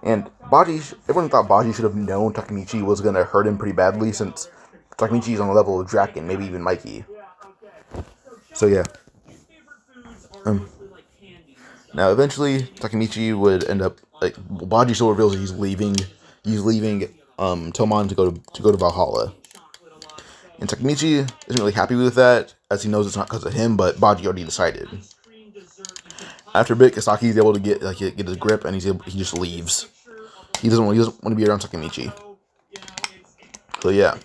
And everyone thought Baji should have known Takemichi was going to hurt him pretty badly, since Takemichi is on the level of Draken, maybe even Mikey. So yeah. Now eventually Takemichi would end up Baji still reveals that he's leaving Tomon to go to Valhalla. And Takemichi isn't really happy with that, as he knows it's not because of him, but Baji already decided. After a bit, Kisaki is able to get his grip, and he just leaves. He doesn't want to be around Takemichi. So yeah.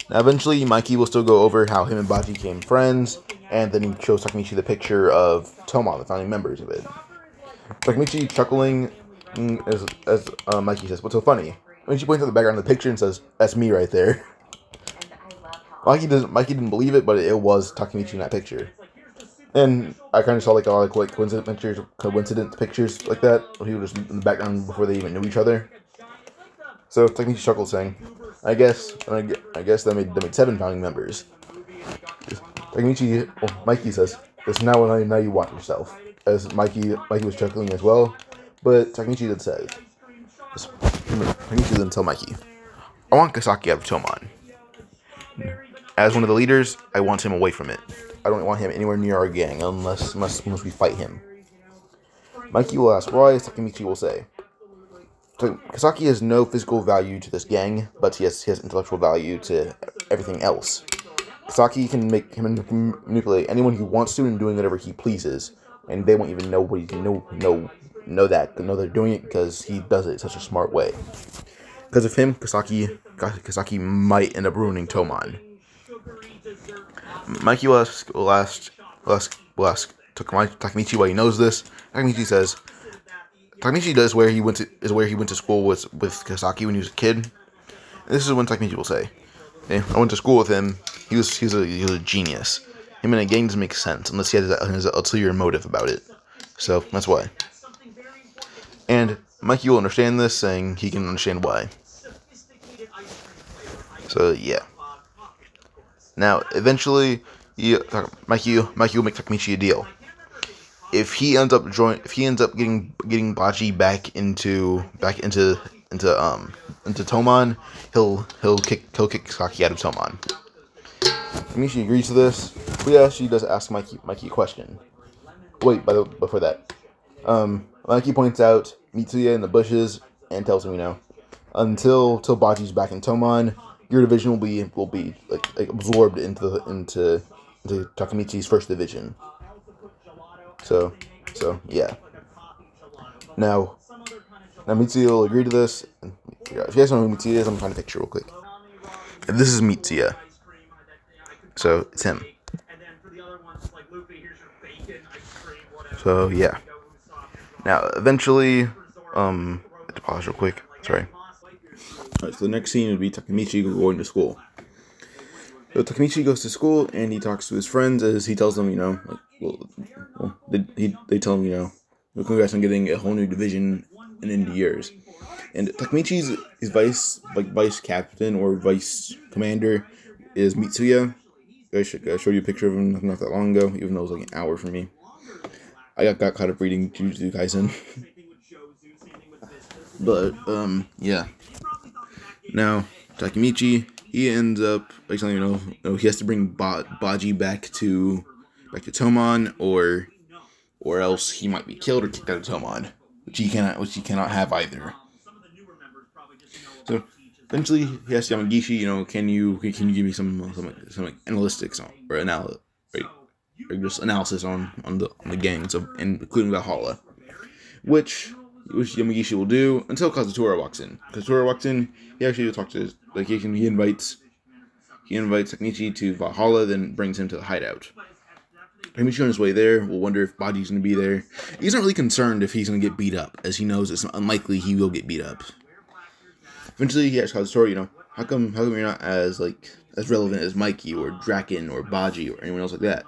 Now eventually Mikey will still go over how him and Baji became friends, and then he shows Takemichi the picture of Tomon, the founding members of it. Takemichi chuckling as Mikey says, "What's so funny?" When she points at the background of the picture and says, "That's me right there." Mikey didn't believe it, but it was Takemichi in that picture. And I kind of saw a lot of coincidence pictures like that, where he was in the background before they even knew each other. So Takemichi chuckled, saying, I guess that made 7 founding members. Mikey says, now you watch yourself." As Mikey was chuckling as well, but Takemichi then says, Takemichi then tell Mikey, "I want Kisaki out of Tomon. As one of the leaders, I want him away from it. I don't want him anywhere near our gang unless we fight him." Mikey will ask why. Takemichi will say, "Kisaki has no physical value to this gang, but he has intellectual value to everything else. Kisaki can manipulate anyone he wants to and doing whatever he pleases, and they won't even know know they're doing it because he does it in such a smart way. Because of him, Kisaki might end up ruining Tomon." Mikey will ask Takemichi why he knows this. Takemichi says, Takemichi does where he went to school with Kisaki when he was a kid. And this is when Takemichi will say, "Hey, I went to school with him. He was a genius. Him in a gang doesn't make sense unless he has an ulterior motive about it. So that's why." And Mikey will understand this, saying he can understand why. So yeah. Now eventually, Mikey will make Takemichi a deal. If he ends up getting Baji back into Tomon, he'll kick Saki out of Tomon. Takemichi agrees to this, but yeah, she does ask Mikey a question. Wait, before that, Mikey points out Mitsuya in the bushes and tells him, until Baji's back in Tomon, your division will be like absorbed into Takemichi's first division. So yeah. Now Mitsuya will agree to this. If you guys don't know who Mitsuya is, I'm trying to picture real quick. And this is Mitsuya. So it's him. So yeah. Now eventually, I have to pause real quick. Sorry. Alright, so the next scene would be Takemichi going to school. So Takemichi goes to school and he talks to his friends as he tells them, they tell him, congrats on getting a whole new division in Indy years. And Takemichi's vice captain or vice commander is Mitsuya. I showed you a picture of him not that long ago, even though it was like an hour for me. I got caught up reading Jujutsu Kaisen. But, yeah. Now, Takemichi, he ends up, he has to bring Baji back to Tomon, or else he might be killed or kicked out of Tomon, which he cannot have either. So, eventually, he asks Yamagishi, can you give me some analytics or just analysis on the gangs including Valhalla, which Yamagishi will do until Kazutora walks in. Kazutora walks in, he actually will talk to he invites Takemichi to Valhalla, then brings him to the hideout. Takemichi on his way there will wonder if Baji's going to be there. He's not really concerned if he's going to get beat up, as he knows it's unlikely he will get beat up. Eventually, he asks Kazutora, how come you're not as relevant as Mikey or Draken or Baji or anyone else like that?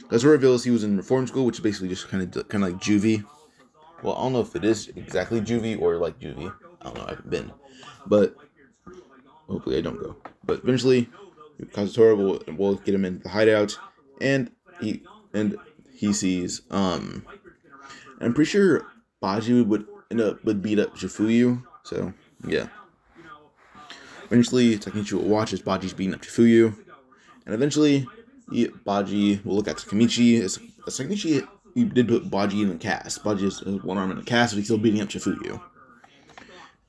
Kazutora reveals he was in reform school, which is basically just kind of like juvie. Well, I don't know if it is exactly juvie or like juvie. I don't know. I haven't been, but hopefully I don't go. But eventually, Kazutora will get him in the hideout, and he sees I'm pretty sure Baji would beat up Shifuyu. So yeah. Eventually, Takemichi will watch as Baji's beating up Shifuyu, and eventually, Baji will look at Takemichi. As Takemichi, he did put Baji in the cast. Baji has one arm in the cast, but he's still beating up Shifuyu.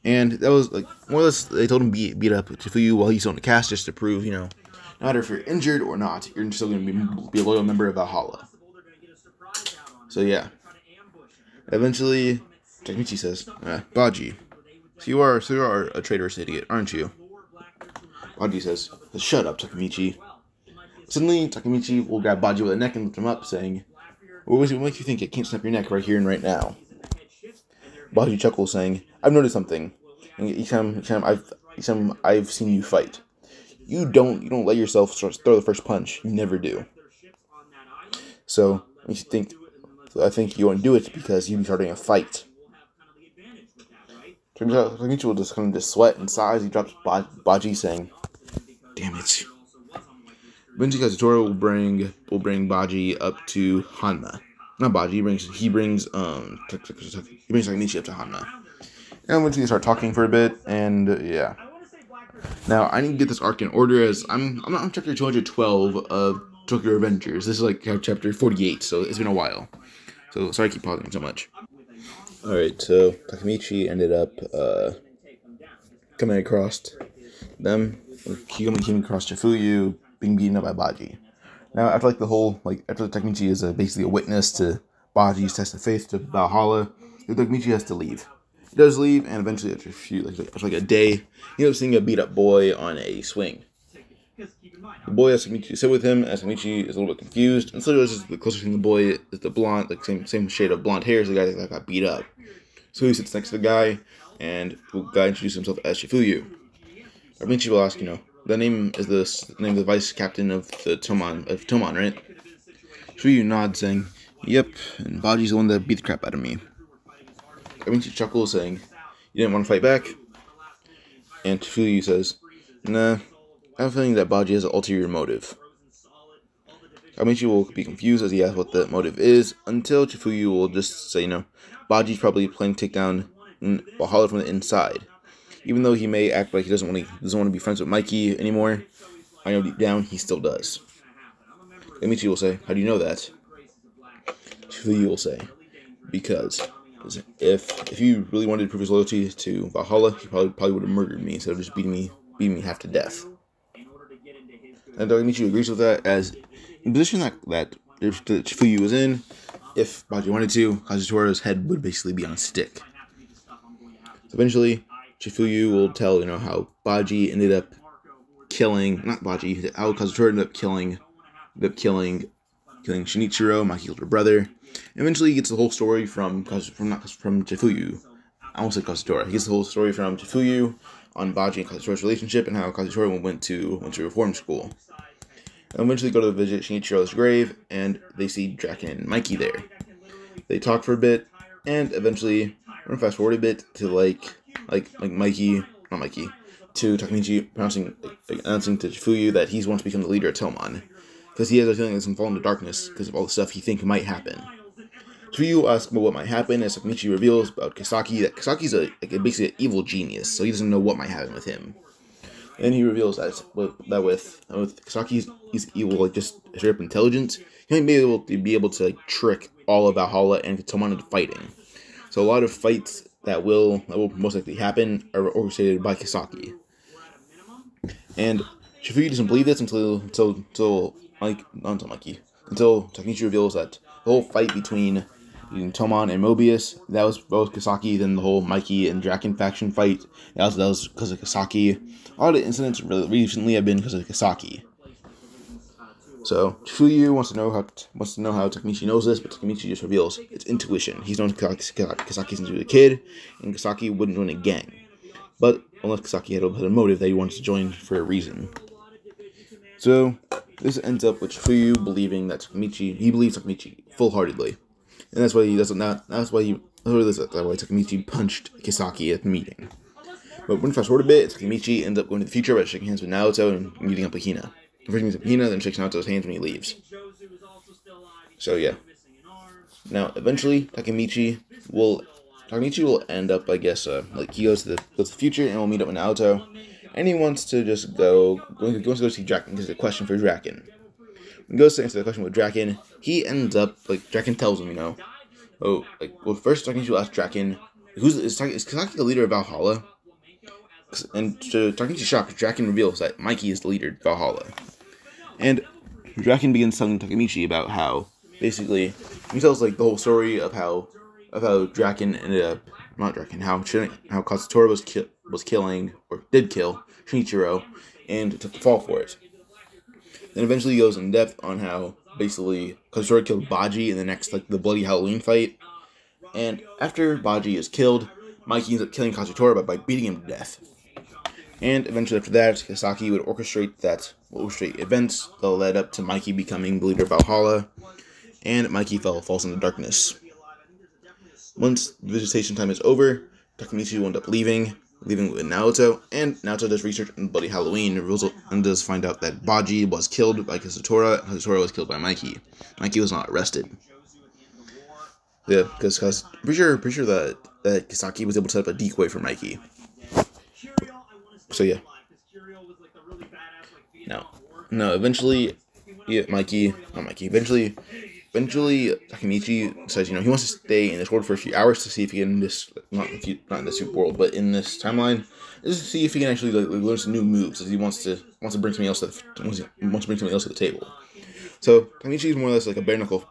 And that was more or less, they told him beat up Shifuyu while he's on the cast, just to prove, no matter if you're injured or not, you're still going to be a loyal member of Valhalla. So yeah. Eventually, Takemichi says, Baji, so you are a traitorous idiot, aren't you? Baji says, shut up, Takemichi. Suddenly, Takemichi will grab Baji with a neck and lift him up, saying, what makes you think I can't snap your neck right here and right now? Baji chuckles, saying, I've noticed something. And each time I've seen you fight, you don't let yourself throw the first punch. You never do. So I think you won't do it because you'll be starting a fight. Turns out Takemichi will just kind of sweat and sigh as he drops Baji, saying, damn it. Eventually, Kazutora will bring Baji up to Hanma. Not Baji. He brings Takemichi up to Hanma. And eventually, they start talking for a bit, and yeah. Now, I need to get this arc in order, as I'm on chapter 212 of Tokyo Revengers. This is chapter 48, so it's been a while. So sorry I keep pausing so much. Alright, so Takemichi ended up coming across them. He came across Shifuyu being beaten up by Baji. Now, after after Takemichi is basically a witness to Baji's test of faith to Valhalla, Takemichi has to leave. He does leave, and eventually, after a day, he ends up seeing a beat up boy on a swing. The boy asks Takemichi to sit with him, as Takemichi is a little bit confused, and so the closest thing to the boy is the blonde, same shade of blonde hair as the guy that got beat up. So he sits next to the guy, and the guy introduces himself as Shifuyu. Takemichi will ask, the name is the name of the vice captain of Tomon, right? Shifuyu nods, saying, yep, and Baji's the one that beat the crap out of me. Takemichi chuckles, saying, you didn't want to fight back? And Shifuyu says, nah, I have a feeling that Baji has an ulterior motive. Takemichi will be confused as he asks what the motive is, until Chifuyu will just say, Baji's probably planning to take down Valhalla from the inside. Even though he may act like he doesn't want to be friends with Mikey anymore, I know deep down he still does. Takemichi will say, "How do you know that?" Chifuyu will say, "Because if he really wanted to prove his loyalty to Valhalla, he probably would have murdered me instead of just beating me half to death." And Takemichi agrees with that, as in the position that Chifuyu was in, if Baji wanted to, Kazutura's head would basically be on a stick. So eventually, Chifuyu will tell, how Baji ended up killing, not Baji, how Kazutora ended up killing Shinichiro, Maki's older brother. And eventually, he gets the whole story from Chifuyu. I almost said Kazutora. He gets the whole story from Chifuyu on Baji and Kazutura's relationship and how Kazutora went to reform school. And eventually go to visit Shinichiro's grave, and they see Draken and Mikey there. They talk for a bit, and eventually, we're gonna fast forward a bit to to Takemichi announcing to Chifuyu that he wants to become the leader of Tomon, because he has a feeling that he's gonna fall into darkness because of all the stuff he thinks might happen. Chifuyu asks about what might happen, as Takemichi reveals about Kisaki that Kisaki's basically an evil genius, so he doesn't know what might happen with him. And he reveals that with Kisaki, he's evil, just straight up intelligent. He might be able to trick all of Valhalla and Tomon into fighting. So a lot of fights that will most likely happen are orchestrated by Kisaki. And Chifuyu doesn't believe this until Takemichi reveals that the whole fight between Tomon and Mobius, that was both Kisaki. Then the whole Mikey and Draken faction fight, that was because of Kisaki. A lot of incidents really recently have been because of Kisaki. So Chifuyu wants to know how Takemichi knows this, but Takemichi just reveals it's intuition. He's known Kisaki since he was a kid, and Kisaki wouldn't join a gang. But unless Kisaki had a motive that he wants to join for a reason. So this ends up with Chifuyu believing that he believes Takemichi full-heartedly. And that's why Takemichi punched Kisaki at the meeting. But when fast forward a bit, Takemichi ends up going to the future by shaking hands with Naoto and meeting up with Hina. First meets up with Hina, then shakes Naoto's hands when he leaves. So yeah. Now eventually Takemichi will end up, I guess, he goes to the future and will meet up with Naoto, and he wants to just go see Draken because it's a question for Draken. When he goes to answer the question with Draken, he ends up Draken tells him, first Takemichi will ask Draken, is Kisaki the leader of Valhalla? And to Takemichi's shock, Draken reveals that Mikey is the leader of Valhalla. And Draken begins telling Takemichi about how, basically, he tells the whole story of how Draken ended up, how Kazutora was killing, or did kill, Shinichiro, and took the fall for it. Then eventually he goes in depth on how, basically, Kazutora killed Baji in the next, the bloody Halloween fight. And after Baji is killed, Mikey ends up killing Kazutora by beating him to death. And eventually after that, Kisaki would orchestrate events that led up to Mikey becoming the leader of Valhalla, and Mikey falls into darkness. Once visitation time is over, Takemichi will end up leaving with Naoto, and Naoto does research on Bloody Halloween and does find out that Baji was killed by Kazutora, and Kazutora was killed by Mikey. Mikey was not arrested. Yeah, because I'm pretty sure that Kisaki was able to set up a decoy for Mikey. So yeah. No, eventually Takemichi says, he wants to stay in this world for a few hours to see if he can not in this world, but in this timeline, just to see if he can actually learn some new moves, as he wants to bring something else to the table. So Takemichi is more or less like a bare knuckle.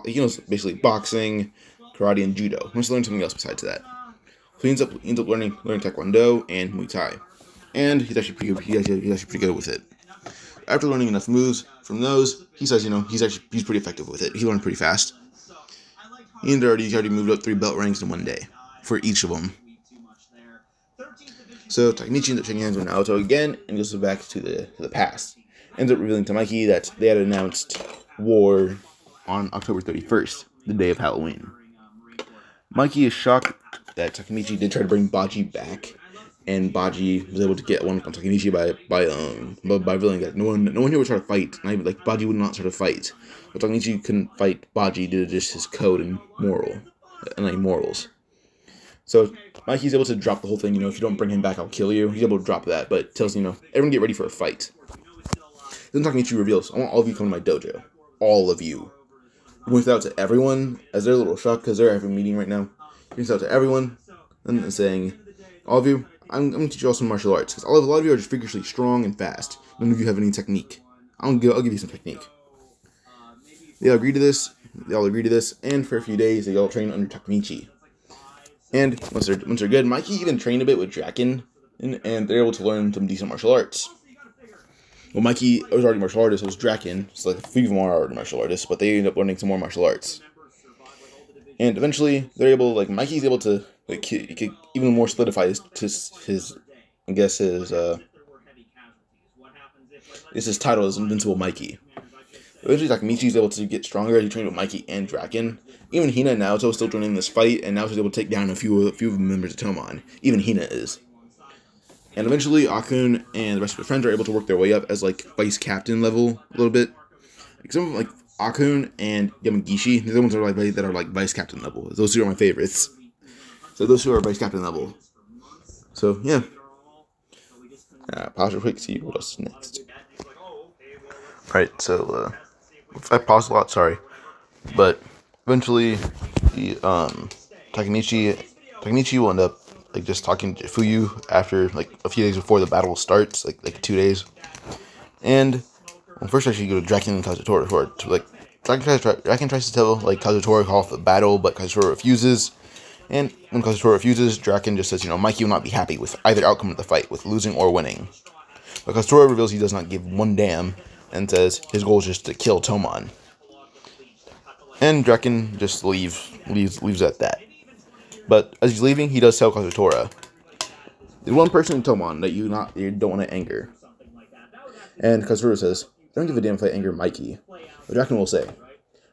He knows basically boxing, karate, and judo. He wants to learn something else besides that. So he ends up learning Taekwondo and Muay Thai, and he's actually pretty good with it. After learning enough moves from those, he says, he's pretty effective with it. He learned pretty fast. He's already moved up 3 belt ranks in one day for each of them. So Takemichi ends up shaking hands with Naoto again and goes back to the past. Ends up revealing to Mikey that they had announced war on October 31st, the day of Halloween. Mikey is shocked that Takemichi did try to bring Baji back, and Baji was able to get one on Takemichi by revealing that no one here would try to fight. Not even, like, Baji would not try to fight. But Takemichi couldn't fight Baji due to just his code and morals. So Mikey's able to drop the whole thing. If you don't bring him back, I'll kill you. He's able to drop that, but tells everyone get ready for a fight. Then Takemichi reveals, I want all of you to come to my dojo. All of you. He points out to everyone, as they're a little shocked because they're having a meeting right now. He points out to everyone, and saying, all of you, I'm going to teach you all some martial arts. Because a lot of you are just vigorously strong and fast. None of you have any technique. I'll give you some technique. They all agree to this, and for a few days, they all train under Takemichi. And once they're good, Mikey even trained a bit with Draken, and they're able to learn some decent martial arts. Well, Mikey was already a martial artist, it was Draken, so like a few of them are already martial artists, but they end up learning some more martial arts. And eventually, they're able, like, Mikey's able to, like, even more solidify his title as Invincible Mikey. Eventually, Takemichi's able to get stronger as he trained with Mikey and Draken. Even Hina and Naoto is still joining this fight, and Naoto's able to take down a few of the members of Tomon. Even Hina is. And eventually, Akun and the rest of his friends are able to work their way up as, like, vice captain level a little bit. Like, some of them, like, Akun and Yamagishi, they're the ones that are vice captain level. Those two are my favorites. So those two are vice captain level. So, yeah. Pause real quick, see what else is next. Alright, so, if I pause a lot, sorry. But, eventually, Takemichi will end up, like, just talking to Fuyu after, like, a few days before the battle starts, like 2 days. And, well, first actually you go to Draken and Kazutora Draken tries to tell, like, Kazutora call off the battle, but Kazutora refuses. And when Kazutora refuses, Draken just says, Mikey will not be happy with either outcome of the fight, with losing or winning. But Kazutora reveals he does not give one damn, and says his goal is just to kill Tomon. And Draken just leaves at that. But as he's leaving, he does tell Kazutora, there's one person in Tomon that you don't want to anger. And Kazutora says, I don't give a damn if I anger Mikey. But Draken will say,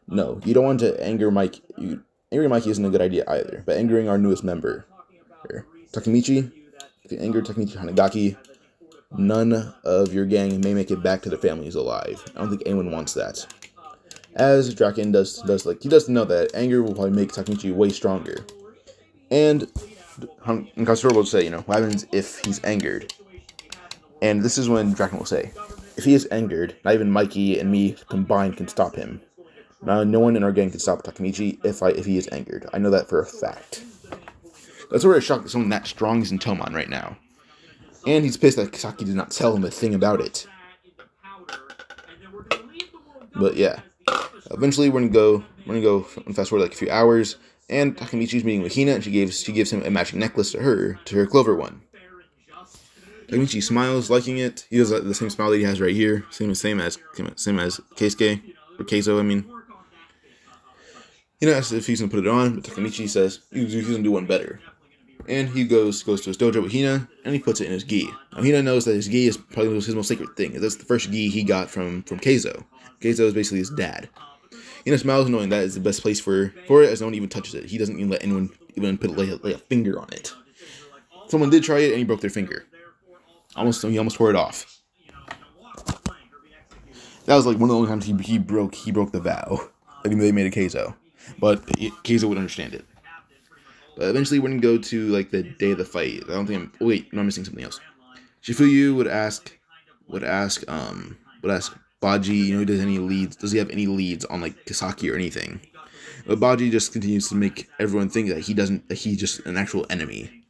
no, you don't want to anger Mikey. Angering Mikey isn't a good idea either, but angering our newest member, Takemichi, if you anger Takemichi Hanagaki, none of your gang may make it back to their families alive. I don't think anyone wants that. As Draken does he does know that anger will probably make Takemichi way stronger. And Katsuro will say, what happens if he's angered? And this is when Draken will say, if he is angered, not even Mikey and me combined can stop him. Now, no one in our gang can stop Takemichi if he is angered. I know that for a fact. That's where it's shocked that someone that strong is in Tomon right now. And he's pissed that Kisaki did not tell him a thing about it. But yeah. Eventually we're gonna go fast forward like a few hours, and Takemichi's meeting with Hina, and she gives him a matching necklace to her clover one. Takemichi smiles, liking it. He does the same smile that he has right here, same as Keisuke, or Keizo, I mean. Hina asks if he's gonna put it on, but Takemichi says he's gonna do one better. And he goes to his dojo with Hina, and he puts it in his gi. Now Hina knows that his gi is probably his most sacred thing. That's the first gi he got from Keizo. Keizo is basically his dad. Hina smiles, knowing that is the best place for it, as no one even touches it. He doesn't even let anyone even lay a finger on it. Someone did try it, and he broke their finger. He almost tore it off. That was like one of the only times he broke the vow. I think they made a Keizo, but Keizo would understand it. But eventually, we're gonna go to like the day of the fight. I don't think I'm missing something else. Shifuyu would ask Baji, does he have any leads on like Kisaki or anything? But Baji just continues to make everyone think that he's just an actual enemy.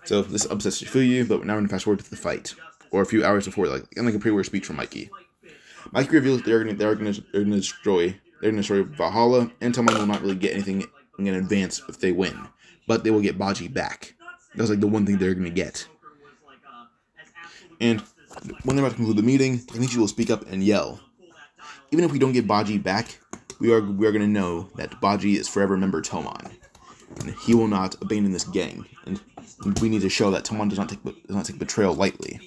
So this upsets Shifuyu, but now we're gonna fast forward to the fight, or a few hours before, like a pre-war speech from Mikey. Mikey reveals they're gonna destroy Valhalla, and Tomon will not really get anything in advance if they win, but they will get Baji back. That's like the one thing they're gonna get. And when they're about to conclude the meeting, Takemichi will speak up and yell, even if we don't get Baji back, we are going to know that Baji is forever member Tomon, and he will not abandon this gang, and we need to show that Tomon does not take betrayal lightly.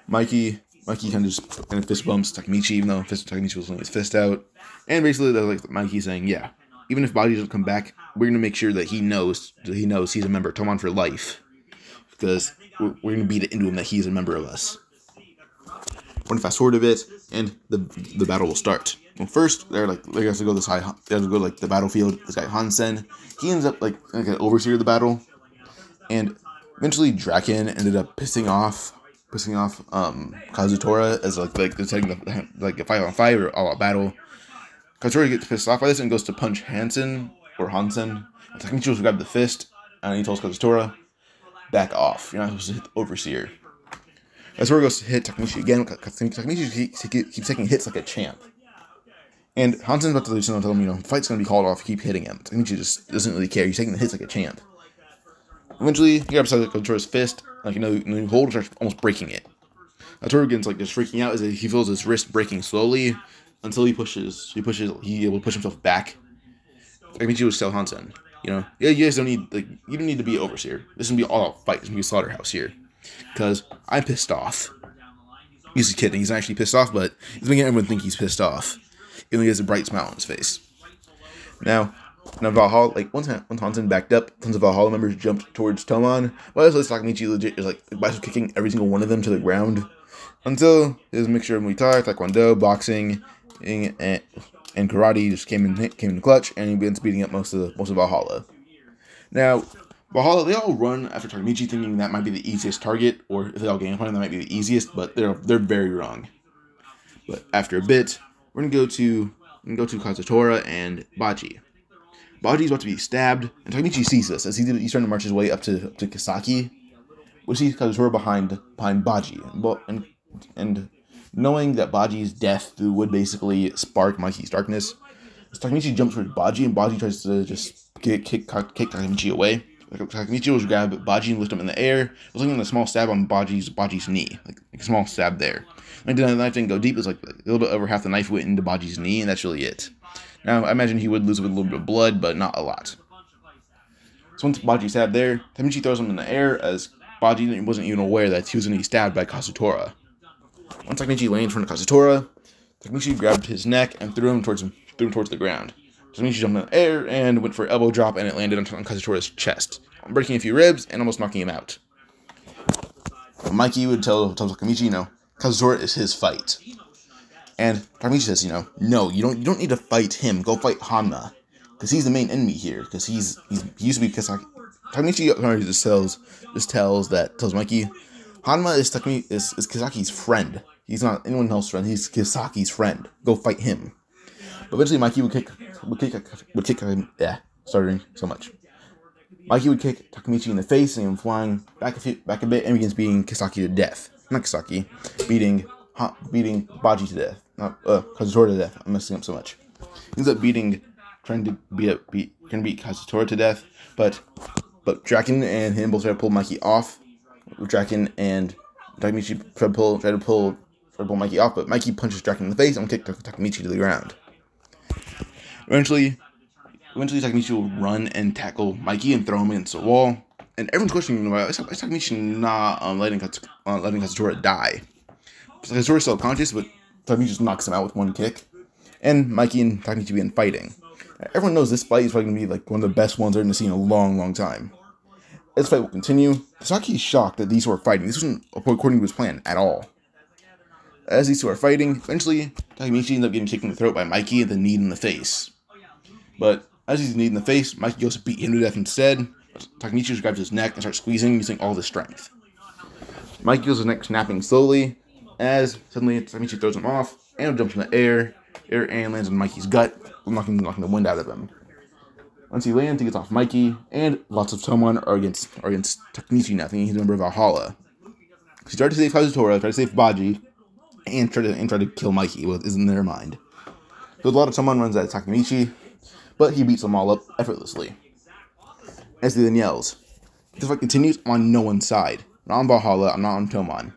Mikey kind of fist bumps Takemichi, even though Takemichi was holding his fist out, and basically they're like Mikey saying, yeah, even if Baji doesn't come back, we're going to make sure that he knows he's a member of Tomon for life. because we're gonna beat it into him that he's a member of us. We're gonna fast forward a bit, and the battle will start. Well, first, they have to go to the battlefield. This guy Hansen, he ends up like an overseer of the battle, and eventually Draken ended up pissing off Kazutora as like deciding a 5-on-5 or all-out battle. Kazutora gets pissed off by this and goes to punch Hansen. Takemichi will grab the fist, and he tells Kazutora, "Back off. You're not supposed to hit the overseer." Kazutora goes to hit Takemichi again. Takemichi keeps taking hits like a champ. And Hansen's about to tell him, the fight's going to be called off. Keep hitting him. Takemichi just doesn't really care. He's taking the hits like a champ. Eventually, he grabs Kazutura's fist, he holds, starts almost breaking it. Kazutora begins just freaking out as he feels his wrist breaking slowly until he able to push himself back. Takemichi would tell Hansen, you guys don't need, you don't need to be an overseer. This is going to be all out fight. This is going to be a slaughterhouse here. Because I'm pissed off. He's kidding. He's not actually pissed off, but he's making everyone think he's pissed off. Even though he has a bright smile on his face. Now Valhalla, once Hansen backed up, tons of Valhalla members jumped towards Toman. While Takemichi legit is bicycle kicking every single one of them to the ground. Until his mixture of Muay Thai, Taekwondo, boxing, and karate just came in the clutch, and he begins beating up most of Valhalla. Now, Valhalla, they all run after Takemichi, thinking that might be the easiest target, or if they all game plan, that might be the easiest, but they're very wrong. But after a bit, we're gonna go to Kazutora and Baji. Baji's about to be stabbed, and Takemichi sees this as he's starting to march his way up to Kisaki. We see Kazutora behind Baji, and knowing that Baji's death would basically spark Mikey's darkness, Takemichi jumps towards Baji, and Baji tries to just kick Takemichi away. Takemichi was grab Baji and lift him in the air. It was like a small stab on Baji's knee, like a small stab there. Like the knife didn't go deep. It was like a little bit over half the knife went into Baji's knee, and that's really it. Now I imagine he would lose a little bit of blood, but not a lot. So once Baji stabbed there, Takemichi throws him in the air as Baji wasn't even aware that he was going to be stabbed by Kazutora. Once Takemichi landed in front of Kazutora, Takemichi grabbed his neck and threw him towards the ground. Takemichi jumped in the air and went for an elbow drop, and it landed on Kazutora's chest, breaking a few ribs and almost knocking him out. Mikey would tell Takemichi, Kazutora is his fight. And Takemichi says, no, you don't need to fight him. Go fight Hanma, because he's the main enemy here. Because he used to be Kisaki. Takemichi tells Mikey, Hanma is Kisaki's friend. He's not anyone else's friend. He's Kisaki's friend. Go fight him. But eventually, Mikey would kick starting so much. Mikey would kick Takemichi in the face, and him flying back a bit, and begins beating Kisaki to death. Not Kisaki, beating Baji to death. Not Kazutora to death. I'm messing up so much. He ends up trying to beat Kazutora to death, but Draken and him both try to pull Mikey off. Draken and Takemichi try to pull Mikey off, but Mikey punches Draken in the face and kicks Takemichi to the ground. Eventually Takemichi will run and tackle Mikey and throw him against the wall. And everyone's questioning about is Takemichi not letting Kazutora die. Kazura's still conscious, but Takemichi just knocks him out with one kick. And Mikey and Takemichi begin fighting. Everyone knows this fight is probably going to be one of the best ones they're going to see in a long, long time. This fight will continue. Kisaki is shocked that these two are fighting. This wasn't according to his plan at all. As these two are fighting, eventually Takemichi ends up getting kicked in the throat by Mikey and then kneed in the face. But as he's kneed in the face, Mikey goes to beat him to death instead. Takemichi just grabs his neck and starts squeezing using all his strength. Mikey feels his neck snapping slowly as suddenly Takemichi throws him off and jumps in the air and lands on Mikey's gut, knocking the wind out of him. Once he lands, he gets off Mikey, and lots of Tomon are against Takemichi now, thinking he's a member of Valhalla. He tried to save Kazutora, tried to save Baji, and tried to kill Mikey, what is in their mind. So a lot of Tomon runs at Takemichi, but he beats them all up effortlessly. As he then yells, "The fight continues on no one's side. I'm not on Valhalla, I'm not on Tomon.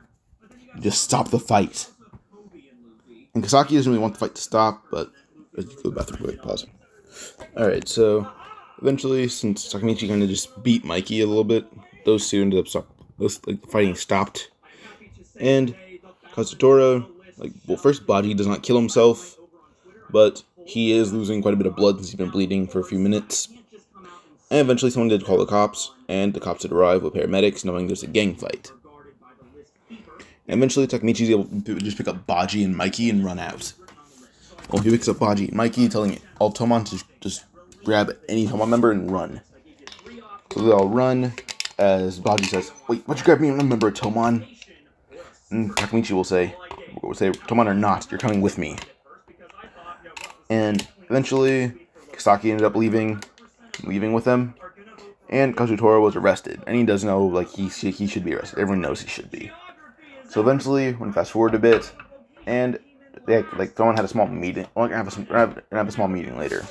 Just stop the fight." And Kisaki doesn't really want the fight to stop, but let's go to the bathroom quick, pause. Alright, so eventually, since Takemichi kind of just beat Mikey a little bit, those two ended up the fighting stopped. And Kazutora, first Baji does not kill himself, but he is losing quite a bit of blood since he's been bleeding for a few minutes. And eventually someone did call the cops, and the cops did arrive with paramedics, knowing there's a gang fight. And eventually Takemichi's able to just pick up Baji and Mikey and run out. Well, he picks up Baji and Mikey, telling all Tomon to just grab any Tomon member and run. So they all run, as Baji says, "Wait, why'd you grab me? I'm a member of Tomon." And Takemichi will say, "Tomon or not, you're coming with me." And eventually, Kisaki ended up leaving with them, and Kazutora was arrested. And he does know, like, he should be arrested. Everyone knows he should be. So eventually, when fast forward a bit, and they someone had a small meeting. We're gonna have a small meeting later.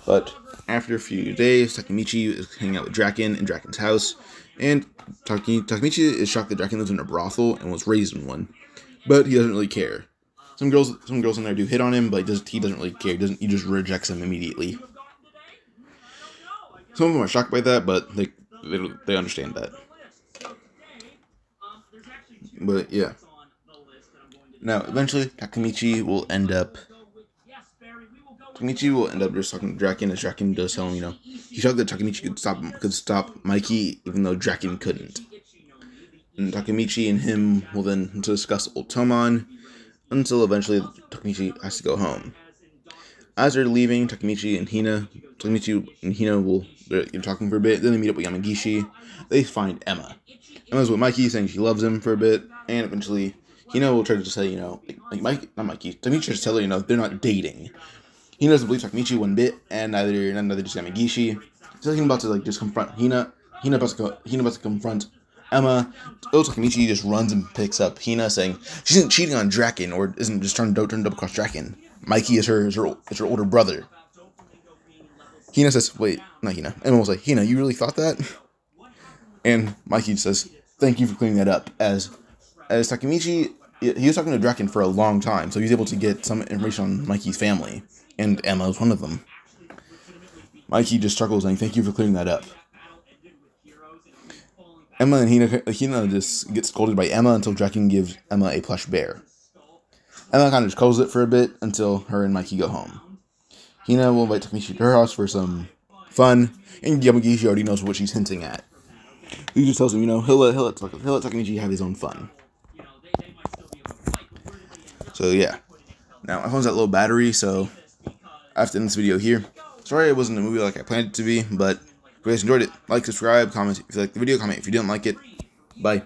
But after a few days, Takemichi is hanging out with Draken in Draken's house, and Takemichi is shocked that Draken lives in a brothel and was raised in one, but he doesn't really care. Some girls in there do hit on him, but he doesn't really care. He just rejects them immediately. Some of them are shocked by that, but they understand that. But yeah. Now eventually Takemichi will end up just talking to Draken, as Draken does tell him, he's shocked that Takemichi could stop Mikey, even though Draken couldn't. And Takemichi and him will then discuss Old Tomon, until eventually Takemichi has to go home. As they're leaving, Takemichi and Hina they're talking for a bit, then they meet up with Yamagishi. They find Emma. Emma's with Mikey, saying she loves him for a bit, and eventually Hina will try to say, Takemichi tries to tell her, they're not dating. Hina doesn't believe Takemichi one bit, and neither does Yamagishi. So he's about to just confront Hina. Hina about to confront Emma. Takemichi just runs and picks up Hina, saying she isn't cheating on Draken, or isn't just turned double-cross Draken. Mikey is her older brother. Hina says, "Wait, not Hina." Emma will say, "Hina, you really thought that?" And Mikey says, "Thank you for clearing that up." As Takemichi, he was talking to Draken for a long time, so he was able to get some information on Mikey's family, and Emma was one of them. Mikey just chuckles, saying, "Thank you for clearing that up." Emma and Hina just get scolded by Emma until Draken gives Emma a plush bear. Emma kind of just cuddles it for a bit until her and Mikey go home. Hina will invite Takemichi to her house for some fun, and Yamagishi already knows what she's hinting at. He just tells him, he'll let Takemichi have his own fun. So yeah. Now, my phone's at low battery, so I have to end this video here. Sorry it wasn't a movie like I planned it to be, but if you guys enjoyed it, like, subscribe, comment if you liked the video, comment if you didn't like it. Bye.